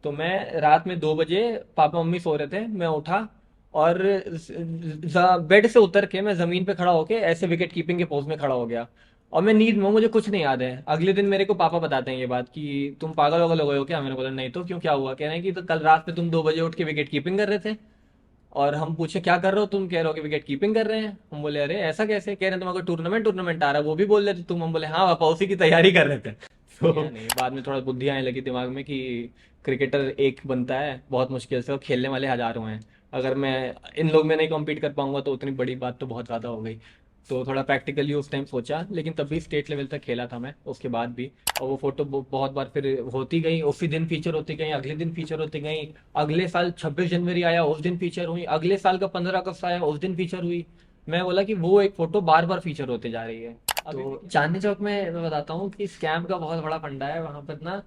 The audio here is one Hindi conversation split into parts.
तो मैं रात में 2 बजे, पापा मम्मी सो रहे थे, मैं उठा और बेड से उतर के मैं जमीन पे खड़ा होके ऐसे विकेट कीपिंग के पोज में खड़ा हो गया। और मैं नींद में हूँ, मुझे कुछ नहीं याद है। अगले दिन मेरे को पापा बताते हैं ये बात कि तुम पागल वागल हो गए हो क्या। मैंने बोला नहीं तो क्यों, क्या हुआ। कह रहे हैं कि तो कल रात में तुम 2 बजे उठ के विकेट कीपिंग कर रहे थे। और हम पूछे क्या कर रहे हो तुम, कह रहे हो कि विकेट कीपिंग कर रहे हैं। हम बोले अरे ऐसा कैसे, कह रहे हैं तुम्हारा टूर्नामेंट टूर्नामेंट आ रहा है वो भी बोल रहे थे तुम। हम बोले हाँ पापा उसी की तैयारी कर रहे थे। तो नहीं, बाद में थोड़ा बुद्धि आने लगी दिमाग में कि क्रिकेटर एक बनता है बहुत मुश्किल से और खेलने वाले हजारों हैं। अगर मैं इन लोग में नहीं कम्पीट कर पाऊंगा तो उतनी बड़ी बात तो बहुत ज़्यादा हो गई। तो थोड़ा प्रैक्टिकली उस टाइम सोचा, लेकिन तब भी स्टेट लेवल तक खेला था मैं उसके बाद भी। और वो फोटो बहुत बार फिर होती गई, उसी दिन फीचर होती गई, अगले दिन फीचर होती गई। अगले साल 26 जनवरी आया उस दिन फीचर हुई, अगले साल का 15 अगस्त आया उस दिन फीचर हुई। मैं बोला कि वो एक फोटो बार बार फीचर होते जा रही है। तो चांदनी चौक में मैं बताता हूँ कि स्कैम का बहुत बड़ा फंडा है वहां पर ना।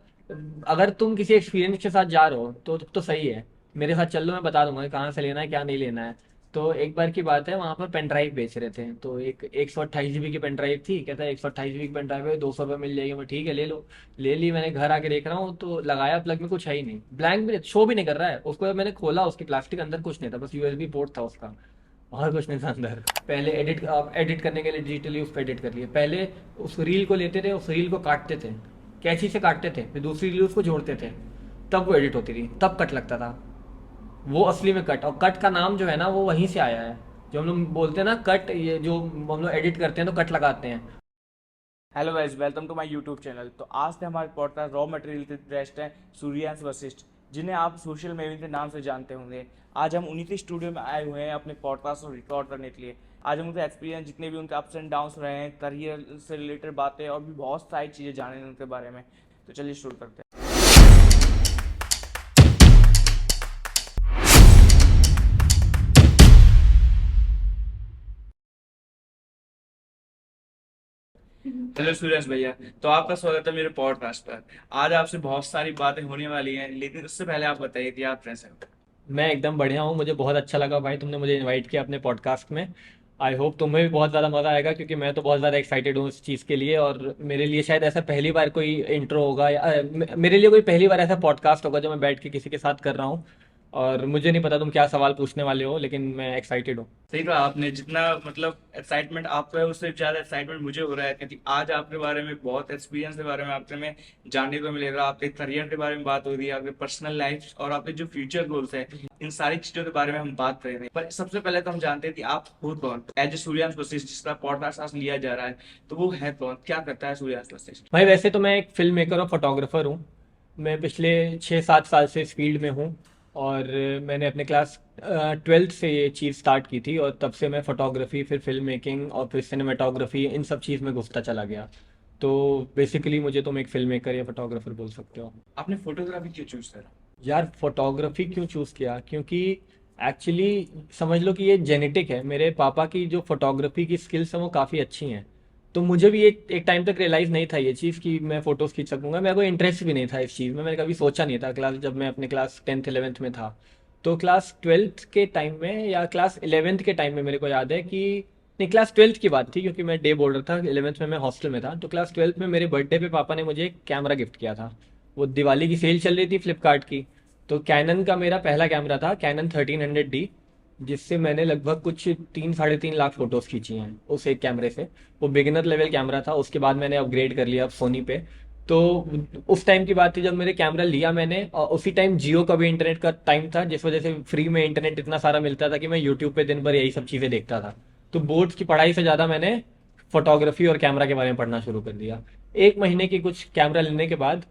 अगर तुम किसी एक्सपीरियंस के साथ जा रहे हो तो सही है, मेरे साथ चल लो, मैं बता दूंगा कि कहाँ से लेना है क्या नहीं लेना है। तो एक बार की बात है, वहां पर पेन ड्राइव बेच रहे थे, तो एक 128 GB की पेन ड्राइव थी। कहता है 128 GB की पेन ड्राइव है, 200 रुपये मिल जाएगी। मैं ठीक है ले लो। ले ली मैंने, घर आके देख रहा हूँ तो लगाया प्लग में कुछ है ही नहीं, ब्लैंक भी शो भी नहीं कर रहा है। उसको जब मैंने खोला उसकी प्लास्टिक, अंदर कुछ नहीं था, बस यूएसबी पोर्ट था उसका, और कुछ नहीं था अंदर। पहले एडिट करने के लिए डिजिटली उस पर एडिट कर लिए। पहले उस रील को लेते थे, उस रील को काटते थे, कैंची से काटते थे, फिर दूसरी रील उसको जोड़ते थे, तब वो एडिट होती थी, तब कट लगता था। वो असली में कट, और कट का नाम जो है ना वो वहीं से आया है। जो हम लोग बोलते हैं ना कट, ये जो हम लोग एडिट करते हैं तो कट लगाते हैं। Hello guys, welcome to my YouTube channel. तो आज से हमारे पॉडकास्ट रॉ मटेरियल के गेस्ट हैं सूर्यांश वशिष्ठ, जिन्हें आप सोशल मीडिया के नाम से जानते होंगे। आज हम उन्हीं के स्टूडियो में आए हुए हैं अपने पॉडकास्ट को रिकॉर्ड करने के लिए। आज हम उनके एक्सपीरियंस, जितने भी उनके अप्स एंड डाउन्स रहे हैं, करियर से रिलेटेड बातें और भी बहुत सारी चीज़ें जानेंगे उनके बारे में। तो चलिए शुरू करते हैं। हेलो सूर्यंश भैया, तो आपका स्वागत है मेरे पॉडकास्ट पर। आज आपसे बहुत सारी बातें होने वाली हैं, लेकिन उससे पहले आप बताइए कि आप कैसे हो। मैं एकदम बढ़िया हूँ, मुझे बहुत अच्छा लगा भाई तुमने मुझे इनवाइट किया अपने पॉडकास्ट में। आई होप तुम्हें भी बहुत ज़्यादा मज़ा आएगा, क्योंकि मैं तो बहुत ज़्यादा एक्साइटेड हूँ इस चीज़ के लिए। और मेरे लिए शायद ऐसा पहली बार कोई इंट्रो होगा, या मेरे लिए कोई पहली बार ऐसा पॉडकास्ट होगा जो मैं बैठ के किसी के साथ कर रहा हूँ। और मुझे नहीं पता तुम क्या सवाल पूछने वाले हो, लेकिन मैं एक्साइटेड हूँ। सही कहा आपने। जितना मतलब एक्साइटमेंट आपको है, उससे ज्यादा एक्साइटमेंट मुझे हो रहा है, क्योंकि आज आपके बारे में, बहुत एक्सपीरियंस के बारे में आपसे में जानने को मिलेगा। आपके करियर के बारे में बात हो रही है, आपके पर्सनल लाइफ और आपके जो फ्यूचर गोल्स है, इन सारी चीजों के बारे में हम बात कर रहे हैं। पर सबसे पहले तो हम जानते हैं कि आप खुद कौन, एज ए सूर्यांश वशिष्ठ, जिसका पॉडकास्ट आज लिया जा रहा है, तो वो है कौन, क्या करता है सूर्यांश वशिष्ठ। भाई वैसे तो मैं एक फिल्म मेकर और फोटोग्राफर हूँ। मैं पिछले 6-7 साल से इस फील्ड में हूँ। और मैंने अपने क्लास 12th से ये चीज़ स्टार्ट की थी, और तब से मैं फोटोग्राफी, फिर फिल्म मेकिंग और फिर सिनेमाटोग्राफी, इन सब चीज़ में घुसता चला गया। तो बेसिकली मुझे तुम एक फिल्म मेकर या फोटोग्राफर बोल सकते हो। आपने फोटोग्राफी क्यों चूज करा। यार फोटोग्राफी क्यों चूज़ किया, क्योंकि एक्चुअली समझ लो कि ये जेनेटिक है। मेरे पापा की जो फोटोग्राफी की स्किल्स हैं वो काफ़ी अच्छी हैं। तो मुझे भी एक टाइम तक रियलाइज़ नहीं था ये चीज़ कि मैं फ़ोटोज़ खींच सकूंगा। मेरे को इंटरेस्ट भी नहीं था इस चीज़ में, मैंने कभी सोचा नहीं था क्लास, जब मैं अपने क्लास 10th 11th में था। तो क्लास 12th के टाइम में या क्लास 11th के टाइम में मेरे को याद है कि, नहीं क्लास 12th की बात थी, क्योंकि मैं डे बोर्डर था, 11th में मैं हॉस्टल में था। तो क्लास 12th में मेरे बर्थडे पे पापा ने मुझे एक कैमरा गिफ्ट किया था। वो दिवाली की सेल चल रही थी फ्लिपकार्ट की। तो कैनन का मेरा पहला कैमरा था, कैनन 1300D, जिससे मैंने लगभग कुछ 3-3.5 लाख फोटोज खींची हैं उस एक कैमरे से। वो बिगिनर लेवल कैमरा था, उसके बाद मैंने अपग्रेड कर लिया अब सोनी पे। तो उस टाइम की बात थी जब मेरे कैमरा लिया मैंने, और उसी टाइम जियो का भी इंटरनेट का टाइम था, जिस वजह से फ्री में इंटरनेट इतना सारा मिलता था कि मैं यूट्यूब पे दिन भर यही सब चीज़ें देखता था। तो बोर्ड्स की पढ़ाई से ज़्यादा मैंने फोटोग्राफी और कैमरा के बारे में पढ़ना शुरू कर दिया। 1 महीने की कुछ कैमरा लेने के बाद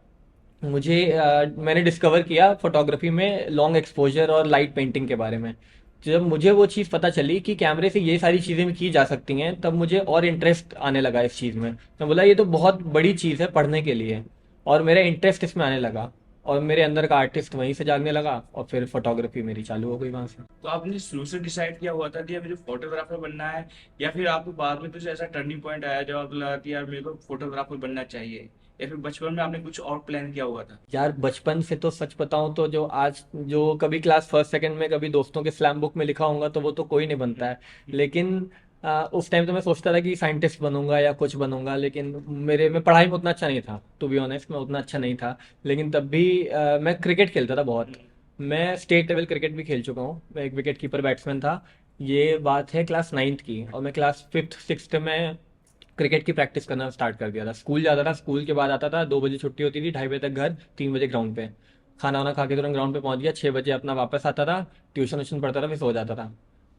मैंने डिस्कवर किया फोटोग्राफी में लॉन्ग एक्सपोजर और लाइट पेंटिंग के बारे में। जब मुझे वो चीज़ पता चली कि कैमरे से ये सारी चीज़ें भी की जा सकती हैं, तब मुझे और इंटरेस्ट आने लगा इस चीज़ में। मैं बोला ये तो बहुत बड़ी चीज़ है पढ़ने के लिए, और मेरा इंटरेस्ट इसमें आने लगा। और मेरे अंदर का आर्टिस्ट वहीं से जागने लगा, और फिर फोटोग्राफी मेरी चालू हो गई वहाँ से। तो आपने शुरू से डिसाइड किया हुआ था कि मुझे फोटोग्राफर बनना है, या फिर आपको बाद में कुछ ऐसा टर्निंग पॉइंट आया जब आपको लगा कि यार मेरे को फोटोग्राफर बनना चाहिए, या फिर बचपन में आपने कुछ और प्लान किया हुआ था। यार बचपन से तो सच बताऊं तो जो आज जो कभी क्लास फर्स्ट सेकंड में कभी दोस्तों के स्लैम बुक में लिखा होगा तो वो तो कोई नहीं बनता है। लेकिन उस टाइम तो मैं सोचता था कि साइंटिस्ट बनूंगा या कुछ बनूंगा, लेकिन मेरे में पढ़ाई में उतना अच्छा नहीं था, टू बी ऑनेस्ट मैं उतना अच्छा नहीं था। लेकिन तब भी मैं क्रिकेट खेलता था बहुत। मैं स्टेट लेवल क्रिकेट भी खेल चुका हूँ, मैं एक विकेट कीपर बैट्समैन था। ये बात है क्लास 9th की, और मैं क्लास 5th 6th में क्रिकेट की प्रैक्टिस करना स्टार्ट कर दिया था। स्कूल जाता था, स्कूल के बाद आता था, 2 बजे छुट्टी होती थी, 2:30 बजे तक घर, 3 बजे ग्राउंड पे। खाना वाना खा के तुरंत ग्राउंड पे पहुंच गया, 6 बजे अपना वापस आता था, ट्यूशन व्यूशन पढ़ता था, फिर सो जाता था।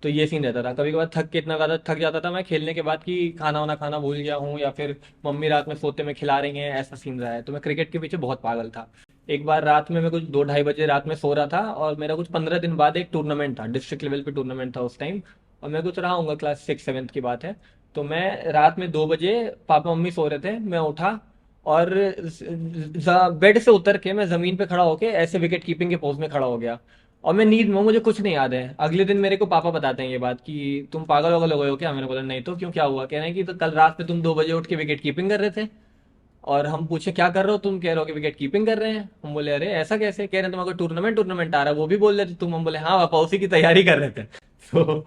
तो ये सीन रहता था। कभी कभार थक के इतना ज़्यादा थक जाता था मैं खेलने के बाद कि खाना वाना खाना भूल गया हूँ, या फिर मम्मी रात में सोते में खिला रही हैं, ऐसा सीन रहा है। तो मैं क्रिकेट के पीछे बहुत पागल था। एक बार रात में मैं कुछ 2-2:30 बजे रात में सो रहा था, और मेरा कुछ 15 दिन बाद एक टूर्नामेंट था, डिस्ट्रिक्ट लेवल पे टूर्नामेंट था उस टाइम। और मैं कुछ रहा हूँगा क्लास 6-7 की बात है। तो मैं रात में 2 बजे, पापा मम्मी सो रहे थे, मैं उठा और बेड से उतर के मैं जमीन पे खड़ा होके ऐसे विकेट कीपिंग के पोज में खड़ा हो गया। और मैं नींद में हूँ, मुझे कुछ नहीं याद है। अगले दिन मेरे को पापा बताते हैं ये बात कि तुम पागल वागल हो गए हो क्या। मैंने बोला नहीं तो, क्यों, क्या हुआ। कह रहे हैं कि तो कल रात में तुम 2 बजे उठ के विकेट कीपिंग कर रहे थे। और हम पूछे क्या कर रहे हो तुम, कह रहे हो कि विकेट कीपिंग कर रहे हैं। हम बोले अरे ऐसा कैसे। कह रहे हैं तुम्हारा टूर्नामेंट टूर्नामेंट आ रहा है, वो भी बोल रहे थे तुम। हम बोले हाँ पापा, उसी की तैयारी कर रहे थे। तो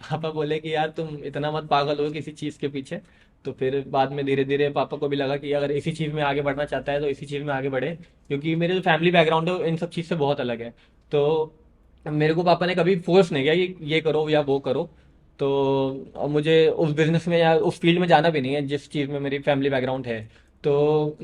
पापा बोले कि यार तुम इतना मत पागल हो किसी चीज़ के पीछे। तो फिर बाद में धीरे धीरे पापा को भी लगा कि अगर इसी चीज़ में आगे बढ़ना चाहता है तो इसी चीज़ में आगे बढ़े, क्योंकि मेरे जो फैमिली बैकग्राउंड है वो इन सब चीज़ से बहुत अलग है। तो मेरे को पापा ने कभी फोर्स नहीं किया कि ये करो या वो करो। तो अब मुझे उस बिजनेस में या उस फील्ड में जाना भी नहीं है जिस चीज़ में मेरी फैमिली बैकग्राउंड है। तो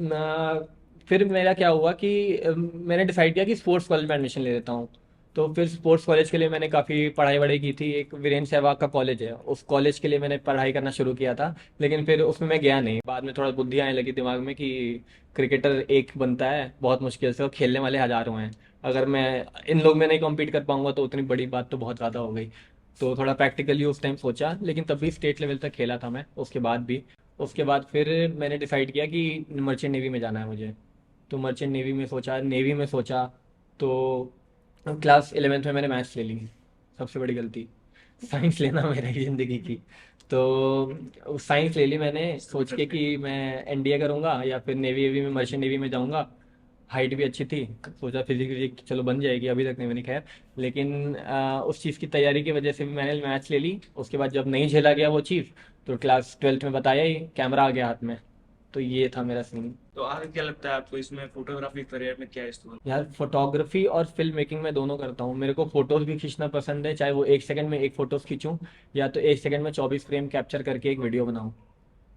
फिर मेरा क्या हुआ कि मैंने डिसाइड किया कि स्पोर्ट्स कॉलेज में एडमिशन ले लेता हूँ। तो फिर स्पोर्ट्स कॉलेज के लिए मैंने काफ़ी पढ़ाई वढ़ाई की थी। एक वीरेंद्र सहवाग का कॉलेज है, उस कॉलेज के लिए मैंने पढ़ाई करना शुरू किया था। लेकिन फिर उसमें मैं गया नहीं। बाद में थोड़ा बुद्धि आने लगी दिमाग में कि क्रिकेटर एक बनता है बहुत मुश्किल से, और खेलने वाले हज़ारों हैं। अगर मैं इन लोग में नहीं कम्पीट कर पाऊंगा तो उतनी बड़ी बात तो बहुत ज़्यादा हो गई। तो थोड़ा प्रैक्टिकली उस टाइम सोचा, लेकिन तब भी स्टेट लेवल तक खेला था मैं उसके बाद भी। उसके बाद फिर मैंने डिसाइड किया कि मर्चेंट नेवी में जाना है मुझे। तो मर्चेंट नेवी में सोचा। तो क्लास 11th में मैंने मैथ्स ले ली, सबसे बड़ी गलती साइंस लेना मेरी ज़िंदगी की। तो साइंस ले ली मैंने सोच के कि मैं एनडीए करूँगा या फिर नेवी वेवी में, मर्चेंट नेवी में जाऊँगा। हाइट भी अच्छी थी, सोचा फिजिक्स विजिक्स चलो बन जाएगी, अभी तक नहीं बनी खैर। लेकिन उस चीज़ की तैयारी की वजह से भी मैंने मैथ्स ले ली। उसके बाद जब नहीं झेला गया वो चीज़, तो क्लास 12th में बताया ही, कैमरा आ गया हाथ में। तो ये था मेरा सीन। तो आगे क्या लगता है आपको इसमें फोटोग्राफी करियर में क्या है इसको? यार फोटोग्राफी और फिल्म मेकिंग में दोनों करता हूँ। मेरे को फोटोज भी खींचना पसंद है, चाहे वो 1 सेकंड में एक फोटोज खींचूं, या तो 1 सेकंड में 24 फ्रेम कैप्चर करके एक वीडियो बनाऊं।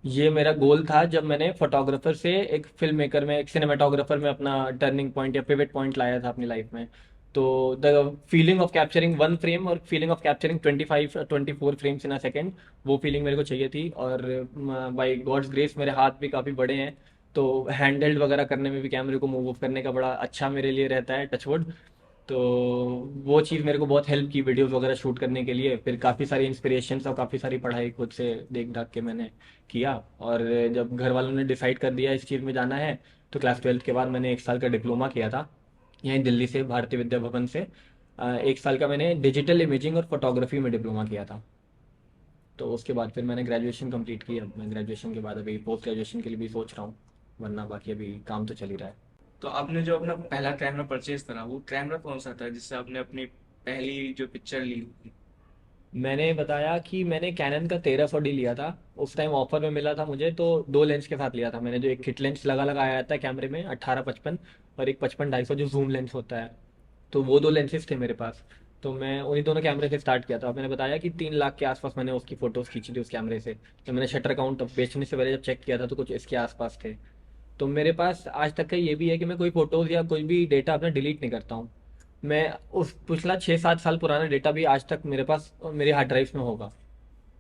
ये मेरा गोल था जब मैंने फोटोग्राफर से एक फिल्म मेकर में, एक सिनेमाटोग्राफर में अपना टर्निंग पॉइंट या पिवट पॉइंट लाया था अपनी लाइफ में। तो the feeling of capturing 1 frame और feeling of capturing 25-24 frames in a second, वो फीलिंग मेरे को चाहिए थी। और बाई गॉड्स ग्रेस मेरे हाथ भी काफ़ी बड़े हैं, तो हैंडल्ड वगैरह करने में भी, कैमरे को मूव करने का बड़ा अच्छा मेरे लिए रहता है, टचवुड। तो वो चीज़ मेरे को बहुत हेल्प की वीडियोस वगैरह शूट करने के लिए। फिर काफ़ी सारी इंस्पिरेशंस और काफ़ी सारी पढ़ाई खुद से देख दाख के मैंने किया। और जब घर वालों ने डिसाइड कर दिया इस चीज़ में जाना है, तो क्लास 12th के बाद मैंने 1 साल का डिप्लोमा किया था यहीं दिल्ली से, भारतीय विद्या भवन से। 1 साल का मैंने डिजिटल इमेजिंग और फोटोग्राफी में डिप्लोमा किया था। तो उसके बाद फिर मैंने ग्रेजुएशन कंप्लीट की। अब मैं ग्रेजुएशन के बाद अभी पोस्ट ग्रेजुएशन के लिए भी सोच रहा हूँ, वरना बाकी अभी काम तो चल ही रहा है। तो आपने जो अपना पहला कैमरा परचेज करा वो कैमरा कौन सा था जिससे आपने अपनी पहली जो पिक्चर ली? मैंने बताया कि मैंने कैनन का 1300D लिया था। उस टाइम ऑफर में मिला था मुझे, तो 2 लेंस के साथ लिया था मैंने। जो एक किट लेंस लगा लगा आया था कैमरे में 18-55, और एक 55-250 जो जूम लेंस होता है। तो वो 2 लेंसेज थे मेरे पास। तो मैं उन्हीं दोनों कैमरे से स्टार्ट किया था। मैंने बताया कि 3 लाख के आसपास मैंने उसकी फ़ोटोज़ खींची थी उस कैमरे से। तो मैंने शटर काउंट बेचने से पहले जब चेक किया था तो कुछ इसके आसपास थे। तो मेरे पास आज तक का ये भी है कि मैं कोई फ़ोटोज़ या कोई भी डेटा अपना डिलीट नहीं करता हूँ। मैं उस पिछला 6-7 साल पुराना डेटा भी आज तक मेरे पास मेरे हार्ड ड्राइव्स में होगा।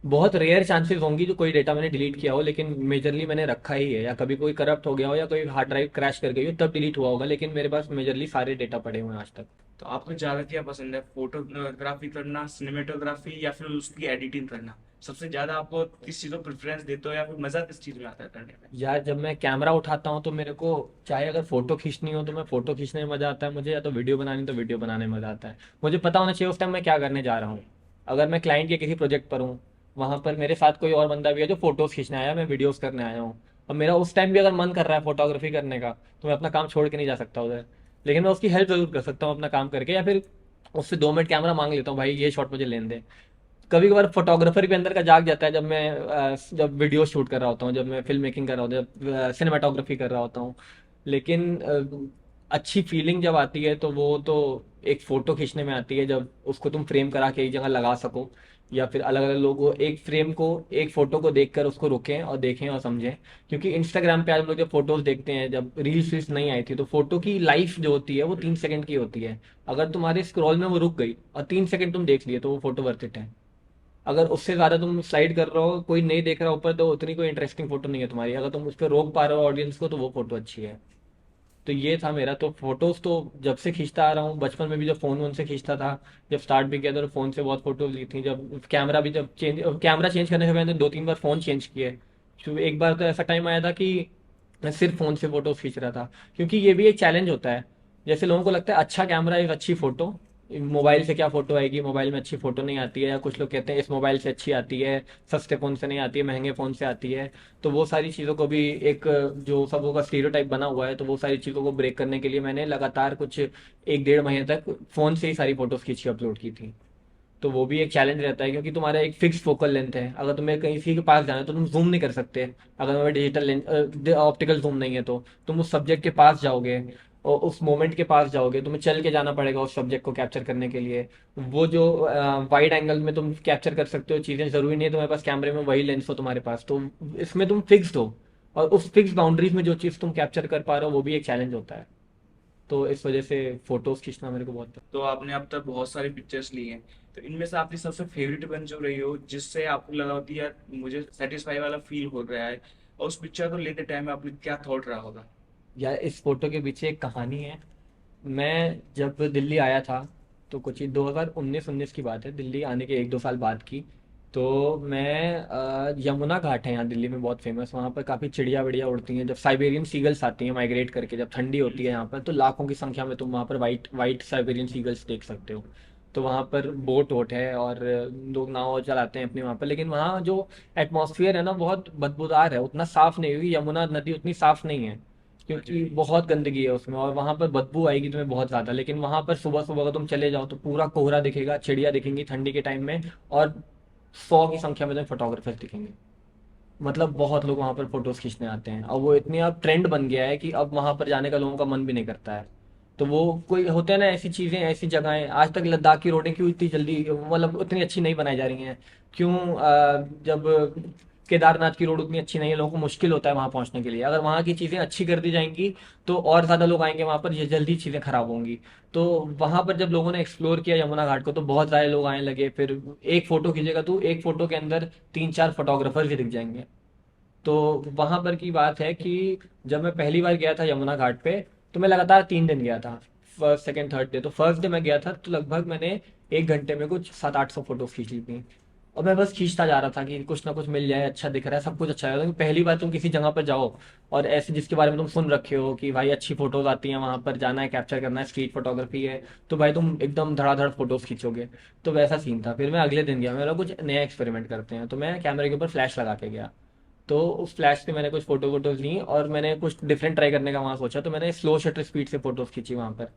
बहुत रेयर चांसेस होंगी जो कोई डेटा मैंने डिलीट किया हो, लेकिन मेजरली मैंने रखा ही है। या कभी कोई करप्ट हो गया हो या कोई हार्ड ड्राइव क्रैश कर गई हो तब डिलीट हुआ होगा, लेकिन मेरे पास मेजरली सारे डेटा पड़े हुए हैं आज तक। तो आपको ज्यादा क्या पसंद है, फोटोग्राफी करना, सिनेमेटोग्राफी, या फिर उसकी एडिटिंग करना? सबसे ज्यादा आपको किस चीज को प्रेफरेंस देते हो, या फिर मजा किस चीज में आता है करने में? यार जब मैं कैमरा उठाता हूँ तो मेरे को, चाहे अगर फोटो खींचनी हो तो मैं फोटो खींचने में मजा आता है मुझे, या तो वीडियो बनानी तो वीडियो बनाने में मजा आता है। मुझे पता होना चाहिए उस टाइम मैं क्या करने जा रहा हूँ। अगर मैं क्लाइंट के किसी प्रोजेक्ट पर हूँ, वहाँ पर मेरे साथ कोई और बंदा भी है जो फोटोज खींचने आया, मैं वीडियोस करने आया हूँ, और मेरा उस टाइम भी अगर मन कर रहा है फोटोग्राफी करने का, तो मैं अपना काम छोड़ के नहीं जा सकता उधर। लेकिन मैं उसकी हेल्प जरूर कर सकता हूँ अपना काम करके, या फिर उससे 2 मिनट कैमरा मांग लेता हूँ, भाई ये शॉट मुझे लेने दे। कभी कभार फोटोग्राफर भी अंदर का जाग जाता है, जब मैं जब वीडियो शूट कर रहा होता हूँ, जब मैं फिल्म मेकिंग कर रहा होता हूँ, जब सिनेमाटोग्राफी कर रहा होता हूँ। लेकिन अच्छी फीलिंग जब आती है तो वो तो एक फोटो खींचने में आती है, जब उसको तुम फ्रेम करा के एक जगह लगा सको, या फिर अलग अलग लोगों एक फ्रेम को, एक फोटो को देखकर उसको रोकें और देखें और समझें। क्योंकि इंस्टाग्राम पे आज हम लोग जब फोटोज देखते हैं, जब रील्स वील्स नहीं आई थी, तो फोटो की लाइफ जो होती है वो 3 सेकंड की होती है। अगर तुम्हारे स्क्रॉल में वो रुक गई और 3 सेकंड तुम देख लिए तो वो फोटो वर्थ इट है। अगर उससे ज्यादा तुम स्लाइड कर रहे हो, कोई नहीं देख रहा ऊपर, तो उतनी कोई इंटरेस्टिंग फोटो नहीं है तुम्हारी। अगर तुम उस पर रोक पा रहे हो ऑडियंस को, तो वो फोटो अच्छी है। तो ये था मेरा। तो फोटोज तो जब से खींचता आ रहा हूँ, बचपन में भी जब फोन वोन से खींचता था, जब स्टार्ट भी किया था तो फोन से बहुत फोटोज ली थी। जब कैमरा भी, जब चेंज कैमरा चेंज करने से मैंने 2-3 बार फोन चेंज किए। तो एक बार तो ऐसा टाइम आया था कि मैं सिर्फ फोन से फोटोज खींच रहा था। क्योंकि ये भी एक चैलेंज होता है। जैसे लोगों को लगता है अच्छा कैमरा एक अच्छी फोटो, मोबाइल से क्या फोटो आएगी, मोबाइल में अच्छी फोटो नहीं आती है, या कुछ लोग कहते हैं इस मोबाइल से अच्छी आती है, सस्ते फोन से नहीं आती है, महंगे फोन से आती है। तो वो सारी चीज़ों को भी एक, जो सबों का स्टीरियोटाइप बना हुआ है, तो वो सारी चीज़ों को ब्रेक करने के लिए मैंने लगातार कुछ 1-1.5 महीने तक फ़ोन से ही सारी फोटोज़ खींच के अपलोड की थी। तो वो भी एक चैलेंज रहता है, क्योंकि तुम्हारा एक फिक्स फोकल लेंथ है। अगर तुम्हें कहीं किसी के पास जाना है तो तुम जूम नहीं कर सकते। अगर तुम्हारा डिजिटल लेंथ, ऑप्टिकल जूम नहीं है, तो तुम उस सब्जेक्ट के पास जाओगे और उस मोमेंट के पास जाओगे, तुम्हें चल के जाना पड़ेगा उस सब्जेक्ट को कैप्चर करने के लिए। वो जो वाइड एंगल में तुम कैप्चर कर सकते हो चीज़ें, ज़रूरी नहीं है तुम्हारे पास कैमरे में वही लेंस हो तुम्हारे पास। तो इसमें तुम फिक्स्ड हो, और उस फिक्स बाउंड्रीज में जो चीज़ तुम कैप्चर कर पा रहे हो वो भी एक चैलेंज होता है। तो इस वजह से फोटोज़ खींचना मेरे को बहुत। तो आपने अब तक बहुत सारी पिक्चर्स ली हैं, तो इनमें से आपकी सबसे फेवरेट वन जो रही हो, जिससे आपको लगा होती है यार मुझे सेटिस्फाई वाला फील हो रहा है, और उस पिक्चर को लेते टाइम आपने क्या थॉट रहा होगा? यार इस फोटो के पीछे एक कहानी है। मैं जब दिल्ली आया था, तो कुछ ही 2019 की बात है, दिल्ली आने के 1-2 साल बाद की। तो मैं यमुना घाट है यहाँ दिल्ली में बहुत फेमस, वहाँ पर काफ़ी चिड़िया विड़िया उड़ती हैं। जब साइबेरियन सीगल्स आती हैं माइग्रेट करके, जब ठंडी होती है यहाँ पर, तो लाखों की संख्या में तुम वहाँ पर वाइट वाइट साइबेरियन सीगल्स देख सकते हो। तो वहाँ पर बोट वोट है, और लोग नाव चलाते हैं अपने वहाँ पर। लेकिन वहाँ जो एटमॉस्फेयर है ना, बहुत बदबूदार है, उतना साफ़ नहीं, हुई यमुना नदी उतनी साफ़ नहीं है, हाँ जी। क्योंकि बहुत गंदगी है उसमें, और वहां पर बदबू आएगी तुम्हें बहुत ज्यादा। लेकिन वहां पर सुबह सुबह अगर तुम चले जाओ तो पूरा कोहरा दिखेगा, चिड़िया दिखेंगी ठंडी के टाइम में, और 100 की संख्या में तुम्हें फोटोग्राफर्स दिखेंगे। मतलब बहुत लोग वहां पर फोटोज खींचने आते हैं, और वो इतनी अब ट्रेंड बन गया है कि अब वहां पर जाने का लोगों का मन भी नहीं करता है। तो वो कोई होते हैं ना ऐसी चीजें, ऐसी जगहें, आज तक लद्दाख की रोडें क्यों इतनी जल्दी, मतलब उतनी अच्छी नहीं बनाई जा रही हैं? क्यों जब केदारनाथ की रोड उतनी अच्छी नहीं है, लोगों को मुश्किल होता है वहां पहुंचने के लिए। अगर वहां की चीजें अच्छी कर दी जाएंगी तो और ज्यादा लोग आएंगे वहां पर, ये जल्दी चीजें खराब होंगी। तो वहां पर जब लोगों ने एक्सप्लोर किया यमुना घाट को, तो बहुत सारे लोग आने लगे। फिर एक फोटो खींचेगा तो एक फोटो के अंदर 3-4 फोटोग्राफर भी दिख जाएंगे। तो वहां पर की बात है कि जब मैं पहली बार गया था यमुना घाट पे, तो मैं लगातार 3 दिन गया था, फर्स्ट सेकंड थर्ड डे। तो फर्स्ट डे मैं गया था तो लगभग मैंने 1 घंटे में कुछ 700-800 फोटोज खींच ली थी। और मैं बस खींचता जा रहा था कि कुछ ना कुछ मिल जाए, अच्छा दिख रहा है, सब कुछ अच्छा है। क्योंकि पहली बार तुम किसी जगह पर जाओ और ऐसे जिसके बारे में तुम सुन रखे हो कि भाई अच्छी फोटोज आती हैं वहां पर, जाना है, कैप्चर करना है, स्ट्रीट फोटोग्राफी है, तो भाई तुम एकदम धड़ाधड़ फोटोज खींचोगे। तो वैसा सीन था। फिर मैं अगले दिन गया, मेरा कुछ नया एक्सपेरिमेंट करते हैं, तो मैं कैमरे के ऊपर फ्लैश लगा के गया। तो उस फ्लैश से मैंने कुछ फोटो वोटोज ली, और मैंने कुछ डिफरेंट ट्राई करने का वहाँ सोचा। तो मैंने स्लो शटर स्पीड से फोटोज खींची वहाँ पर।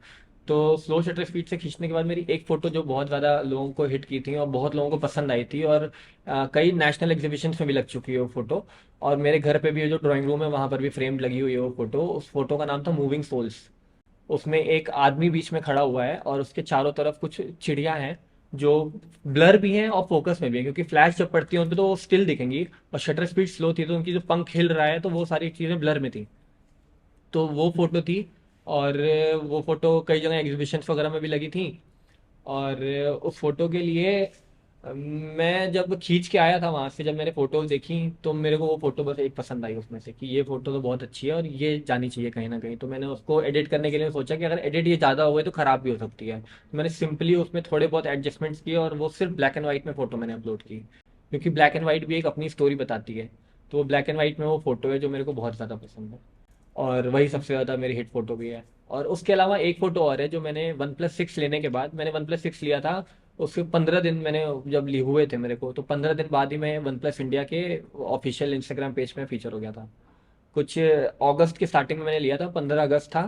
तो स्लो शटर स्पीड से खींचने के बाद मेरी एक फ़ोटो जो बहुत ज़्यादा लोगों को हिट की थी और बहुत लोगों को पसंद आई थी, और कई नेशनल एग्जीबिशंस में भी लग चुकी है वो फ़ोटो। और मेरे घर पे भी जो ड्राइंग रूम है वहाँ पर भी फ्रेम लगी हुई है वो फ़ोटो। उस फोटो का नाम था मूविंग सोल्स। उसमें एक आदमी बीच में खड़ा हुआ है, और उसके चारों तरफ कुछ चिड़िया हैं, जो ब्लर भी हैं और फोकस में भी हैं, क्योंकि फ्लैश जब पड़ती है उन पे तो वो स्टिल दिखेंगी, और शटर स्पीड स्लो थी तो उनकी जो पंख हिल रहा है तो वो सारी चीज़ें ब्लर में थी। तो वो फोटो थी। और वो फोटो कई जगह एग्जीबिशंस वगैरह में भी लगी थी। और उस फोटो के लिए मैं जब खींच के आया था वहां से, जब मैंने फोटोज देखी, तो मेरे को वो फोटो बस एक पसंद आई उसमें से, कि ये फोटो तो बहुत अच्छी है और ये जानी चाहिए कहीं ना कहीं। तो मैंने उसको एडिट करने के लिए सोचा कि अगर एडिट ये ज़्यादा हुए तो ख़राब भी हो सकती है, तो मैंने सिंपली उसमें थोड़े बहुत एडजस्टमेंट्स किए, और वो सिर्फ ब्लैक एंड वाइट में फ़ोटो मैंने अपलोड की, क्योंकि ब्लैक एंड वाइट भी एक अपनी स्टोरी बताती है। तो वो ब्लैक एंड वाइट में वो फोटो है जो मेरे को बहुत ज़्यादा पसंद है, और वही सबसे ज़्यादा मेरी हिट फोटो भी है। और उसके अलावा एक फ़ोटो और है जो मैंने वन प्लस 6 लेने के बाद, मैंने वन प्लस 6 लिया था, उसके 15 दिन मैंने जब लिए हुए थे मेरे को, तो 15 दिन बाद ही मैं वन प्लस इंडिया के ऑफिशियल इंस्टाग्राम पेज में फीचर हो गया था। कुछ अगस्त के स्टार्टिंग में मैंने लिया था, 15 अगस्त था।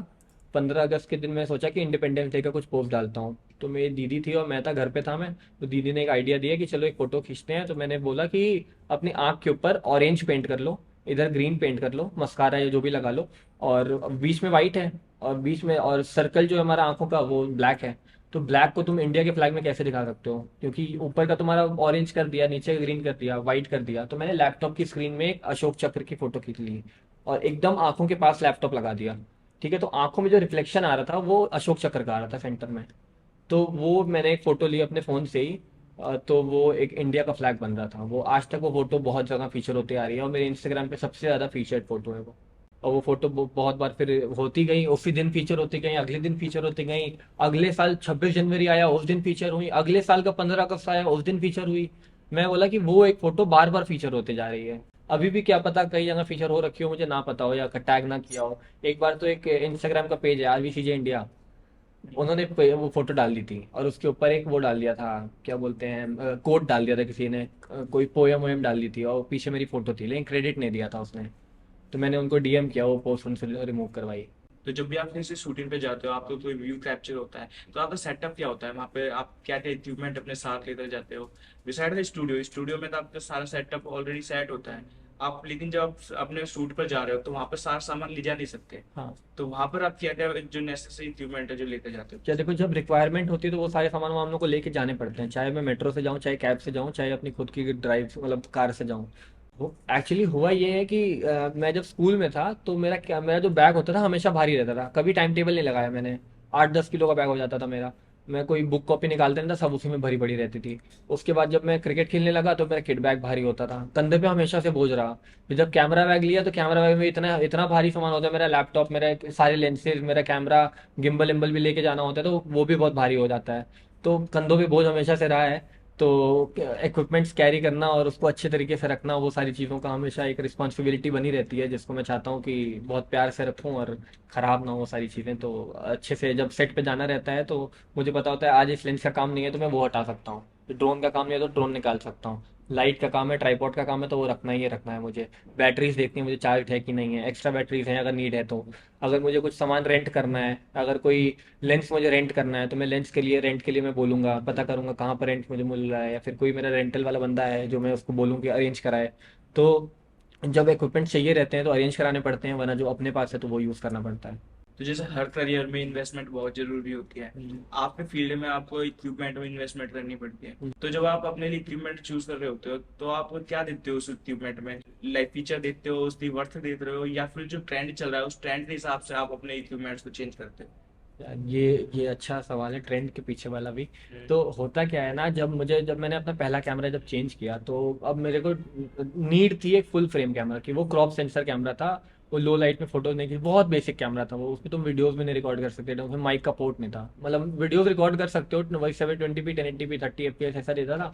15 अगस्त के दिन मैं सोचा कि इंडिपेंडेंस डे का कुछ पोस्ट डालता हूँ। तो मेरी दीदी थी और मैं था, घर पे था मैं। तो दीदी ने एक आइडिया दिया कि चलो एक फोटो खींचते हैं। तो मैंने बोला कि अपनी आँख के ऊपर ऑरेंज पेंट कर लो, इधर ग्रीन पेंट कर लो, मस्कारा या जो भी लगा लो, और बीच में वाइट है, और बीच में और सर्कल जो है हमारा आंखों का वो ब्लैक है। तो ब्लैक को तुम इंडिया के फ्लैग में कैसे दिखा सकते हो, क्योंकि ऊपर का तुम्हारा ऑरेंज कर दिया, नीचे ग्रीन कर दिया, वाइट कर दिया। तो मैंने लैपटॉप की स्क्रीन में एक अशोक चक्र की फोटो खींच ली और एकदम आंखों के पास लैपटॉप लगा दिया। ठीक है, तो आंखों में जो रिफ्लेक्शन आ रहा था वो अशोक चक्र का आ रहा था सेंटर में। तो वो मैंने एक फोटो ली अपने फ़ोन से ही। तो वो एक इंडिया का फ्लैग बन रहा था। वो आज तक वो फोटो बहुत ज़्यादा फीचर होती आ रही है और मेरे इंस्टाग्राम पे सबसे ज़्यादा फीचर्ड फोटो है वो। और वो फोटो बहुत बार फिर होती गई, उसी दिन फीचर होती गई, अगले दिन फीचर होती गई। अगले साल 26 जनवरी आया, उस दिन फीचर हुई। अगले साल का 15 अगस्त आया, उस दिन फीचर हुई। मैं बोला कि वो एक फोटो बार बार फीचर होते जा रही है। अभी भी क्या पता कई जगह फीचर हो रखी हो, मुझे ना पता हो या टैग ना किया हो। एक बार तो एक इंस्टाग्राम का पेज है, RVCJ इंडिया, उन्होंने वो फोटो डाल दी थी और उसके ऊपर एक वो डाल दिया था, क्या बोलते हैं, कोट डाल दिया था किसी ने, कोई पोयम वोयम डाल दी थी और पीछे मेरी फोटो थी, लेकिन क्रेडिट नहीं दिया था उसने। तो मैंने उनको DM किया, वो पोस्ट उनसे रिमूव करवाई। तो जब भी आप किसी शूटिंग पे जाते हो, आपको कोई व्यू कैप्चर होता है, तो आपका सेटअप क्या होता है वहाँ पे? आप क्या क्या इक्विपमेंट अपने साथ लेकर जाते हो? बिसाइड द स्टूडियो, स्टूडियो में तो आपका सारा सेटअप ऑलरेडी सेट होता है आप, लेकिन जब आप अपने शूट पर जा रहे हो तो वहाँ पर सारा सामान ले जा नहीं सकते। हाँ, तो वहाँ पर आप क्या क्या जो नेसेसरी इक्विपमेंट है जो लेकर जाते हो? क्या देखो, जब रिक्वायरमेंट होती है तो वो सारे सामान वो हम लोग को लेके जाने पड़ते हैं, चाहे मैं मेट्रो से जाऊँ, चाहे कैब से जाऊँ, चाहे अपनी खुद की ड्राइव मतलब कार से जाऊँ। वो एक्चुअली हुआ ये है कि मैं जब स्कूल में था तो मेरा जो बैग होता था हमेशा भारी रहता था, कभी टाइम टेबल नहीं लगाया मैंने। 8-10 किलो का बैग हो जाता था मेरा। मैं कोई बुक कॉपी निकालता नहीं था, सब उसी में भरी पड़ी रहती थी। उसके बाद जब मैं क्रिकेट खेलने लगा तो मेरा किट बैग भारी होता था, कंधे पे हमेशा से बोझ रहा। फिर जब कैमरा बैग लिया तो कैमरा बैग में इतना इतना भारी सामान होता है, मेरा लैपटॉप, मेरे सारे लेंसेज, मेरा कैमरा, गिम्बल इम्बल भी लेके जाना होता है, तो वो भी बहुत भारी हो जाता है। तो कंधों पे बोझ हमेशा से रहा है। तो इक्विपमेंट्स कैरी करना और उसको अच्छे तरीके से रखना, वो सारी चीज़ों का हमेशा एक रिस्पॉन्सिबिलिटी बनी रहती है, जिसको मैं चाहता हूँ कि बहुत प्यार से रखूँ और ख़राब ना हो वो सारी चीज़ें। तो अच्छे से जब सेट पे जाना रहता है तो मुझे पता होता है आज इस लेंस का काम नहीं है तो मैं वो हटा सकता हूँ, ड्रोन का काम नहीं है तो ड्रोन निकाल सकता हूँ, लाइट का काम है, ट्राईपॉड का काम है, तो वो रखना ही है, रखना है मुझे। बैटरीज देखनी है मुझे, चार्ज है कि नहीं है, एक्स्ट्रा बैटरीज हैं अगर नीड है तो। अगर मुझे कुछ सामान रेंट करना है, अगर कोई लेंस मुझे रेंट करना है तो मैं लेंस के लिए रेंट के लिए मैं बोलूँगा, पता करूँगा कहाँ पर रेंट मुझे मिल रहा है, या फिर कोई मेरा रेंटल वाला बंदा है जो मैं उसको बोलूँ कि अरेंज कराए। तो जब इक्विपमेंट चाहिए रहते हैं तो अरेंज कराने पड़ते हैं, वरना जो अपने पास है तो वो यूज़ करना पड़ता है। तो जैसे हर करियर में इन्वेस्टमेंट बहुत जरूरी होती है, हम्म। आपके फील्ड में आपको इक्विपमेंट में इन्वेस्टमेंट करनी पड़ती है। हम्म। तो जब आप अपने लिए इक्विपमेंट चूज कर रहे होते हो तो आप क्या देते हो उस इक्विपमेंट में? लाइक फीचर देते हो, उसकी वर्थ देते हो, या फिर जो ट्रेंड चल रहा है उस ट्रेंड के हिसाब से आप अपने इक्विपमेंट्स को चेंज करते हो? यार ये अच्छा सवाल है, ट्रेंड के पीछे वाला भी। तो होता क्या है ना, जब मैंने अपना पहला कैमरा जब चेंज किया तो अब मेरे को नीड थी एक फुल फ्रेम कैमरा की। वो क्रॉप सेंसर कैमरा था, वो लो लाइट में फोटोज नहीं थी, बहुत बेसिक कैमरा था वो। उसमें तुम वीडियोस भी नहीं रिकॉर्ड कर सकते थे, उसमें माइक का पोर्ट नहीं था। मतलब वीडियोस रिकॉर्ड कर सकते हो वही 720p 1080p 30 fps ऐसा देता था।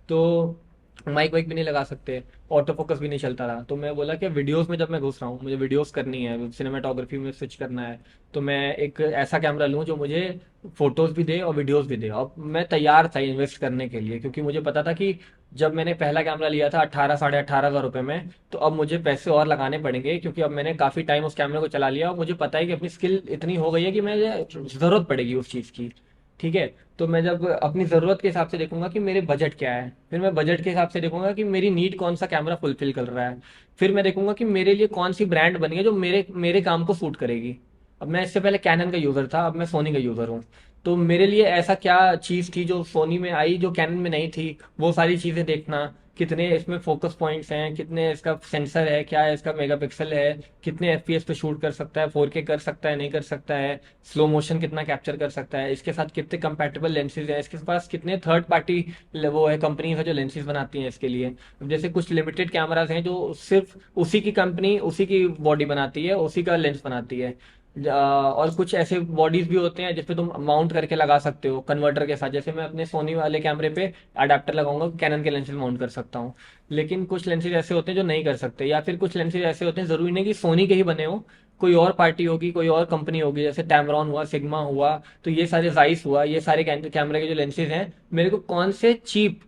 तो माइक वाइक भी नहीं लगा सकते, ऑटो फोकस भी नहीं चलता रहा। तो मैं बोला कि वीडियोस में जब मैं घुस रहा हूँ, मुझे वीडियोस करनी है, सिनेमाटोग्राफी में स्विच करना है, तो मैं एक ऐसा कैमरा लूँ जो मुझे फोटोज भी दे और वीडियोस भी दे। अब मैं तैयार था इन्वेस्ट करने के लिए, क्योंकि मुझे पता था कि जब मैंने पहला कैमरा लिया था 18 साढ़े 18 हज़ार रुपये में, तो अब मुझे पैसे और लगाने पड़ेंगे, क्योंकि अब मैंने काफ़ी टाइम उस कैमरे को चला लिया और मुझे पता है कि अपनी स्किल इतनी हो गई है कि मुझे ज़रूरत पड़ेगी उस चीज़ की। ठीक है, तो मैं जब अपनी ज़रूरत के हिसाब से देखूंगा कि मेरे बजट क्या है, फिर मैं बजट के हिसाब से देखूंगा कि मेरी नीड कौन सा कैमरा फुलफिल कर रहा है, फिर मैं देखूंगा कि मेरे लिए कौन सी ब्रांड बनी है जो मेरे मेरे काम को सूट करेगी। अब मैं इससे पहले कैनन का यूज़र था, अब मैं सोनी का यूज़र हूँ। तो मेरे लिए ऐसा क्या चीज़ थी जो सोनी में आई जो कैनन में नहीं थी, वो सारी चीज़ें देखना, कितने इसमें फोकस पॉइंट्स हैं, कितने इसका सेंसर है, क्या है इसका मेगापिक्सल है, कितने एफपीएस पे शूट कर सकता है, 4K कर सकता है नहीं कर सकता है, स्लो मोशन कितना कैप्चर कर सकता है, इसके साथ कितने कंपैटिबल लेंसेज हैं, इसके पास कितने थर्ड पार्टी वो है कंपनीज है जो लेंसेज बनाती हैं इसके लिए। अब जैसे कुछ लिमिटेड कैमराज हैं जो सिर्फ उसी की कंपनी उसी की बॉडी बनाती है, उसी का लेंस बनाती है। और कुछ ऐसे बॉडीज भी होते हैं जिसपे तुम माउंट करके लगा सकते हो कन्वर्टर के साथ। जैसे मैं अपने सोनी वाले कैमरे पे अडेप्टर लगाऊंगा, कैनन के लेंसेज माउंट कर सकता हूँ। लेकिन कुछ लेंसेज ऐसे होते हैं जो नहीं कर सकते, या फिर कुछ लेंसेज ऐसे होते हैं, जरूरी नहीं कि सोनी के ही बने हो, कोई और पार्टी होगी, कोई और कंपनी होगी, जैसे टैमरॉन हुआ, सिग्मा हुआ, तो ये सारे जाइस हुआ, ये सारे कैमरे के जो लेंसेज हैं, मेरे को कौन से चीप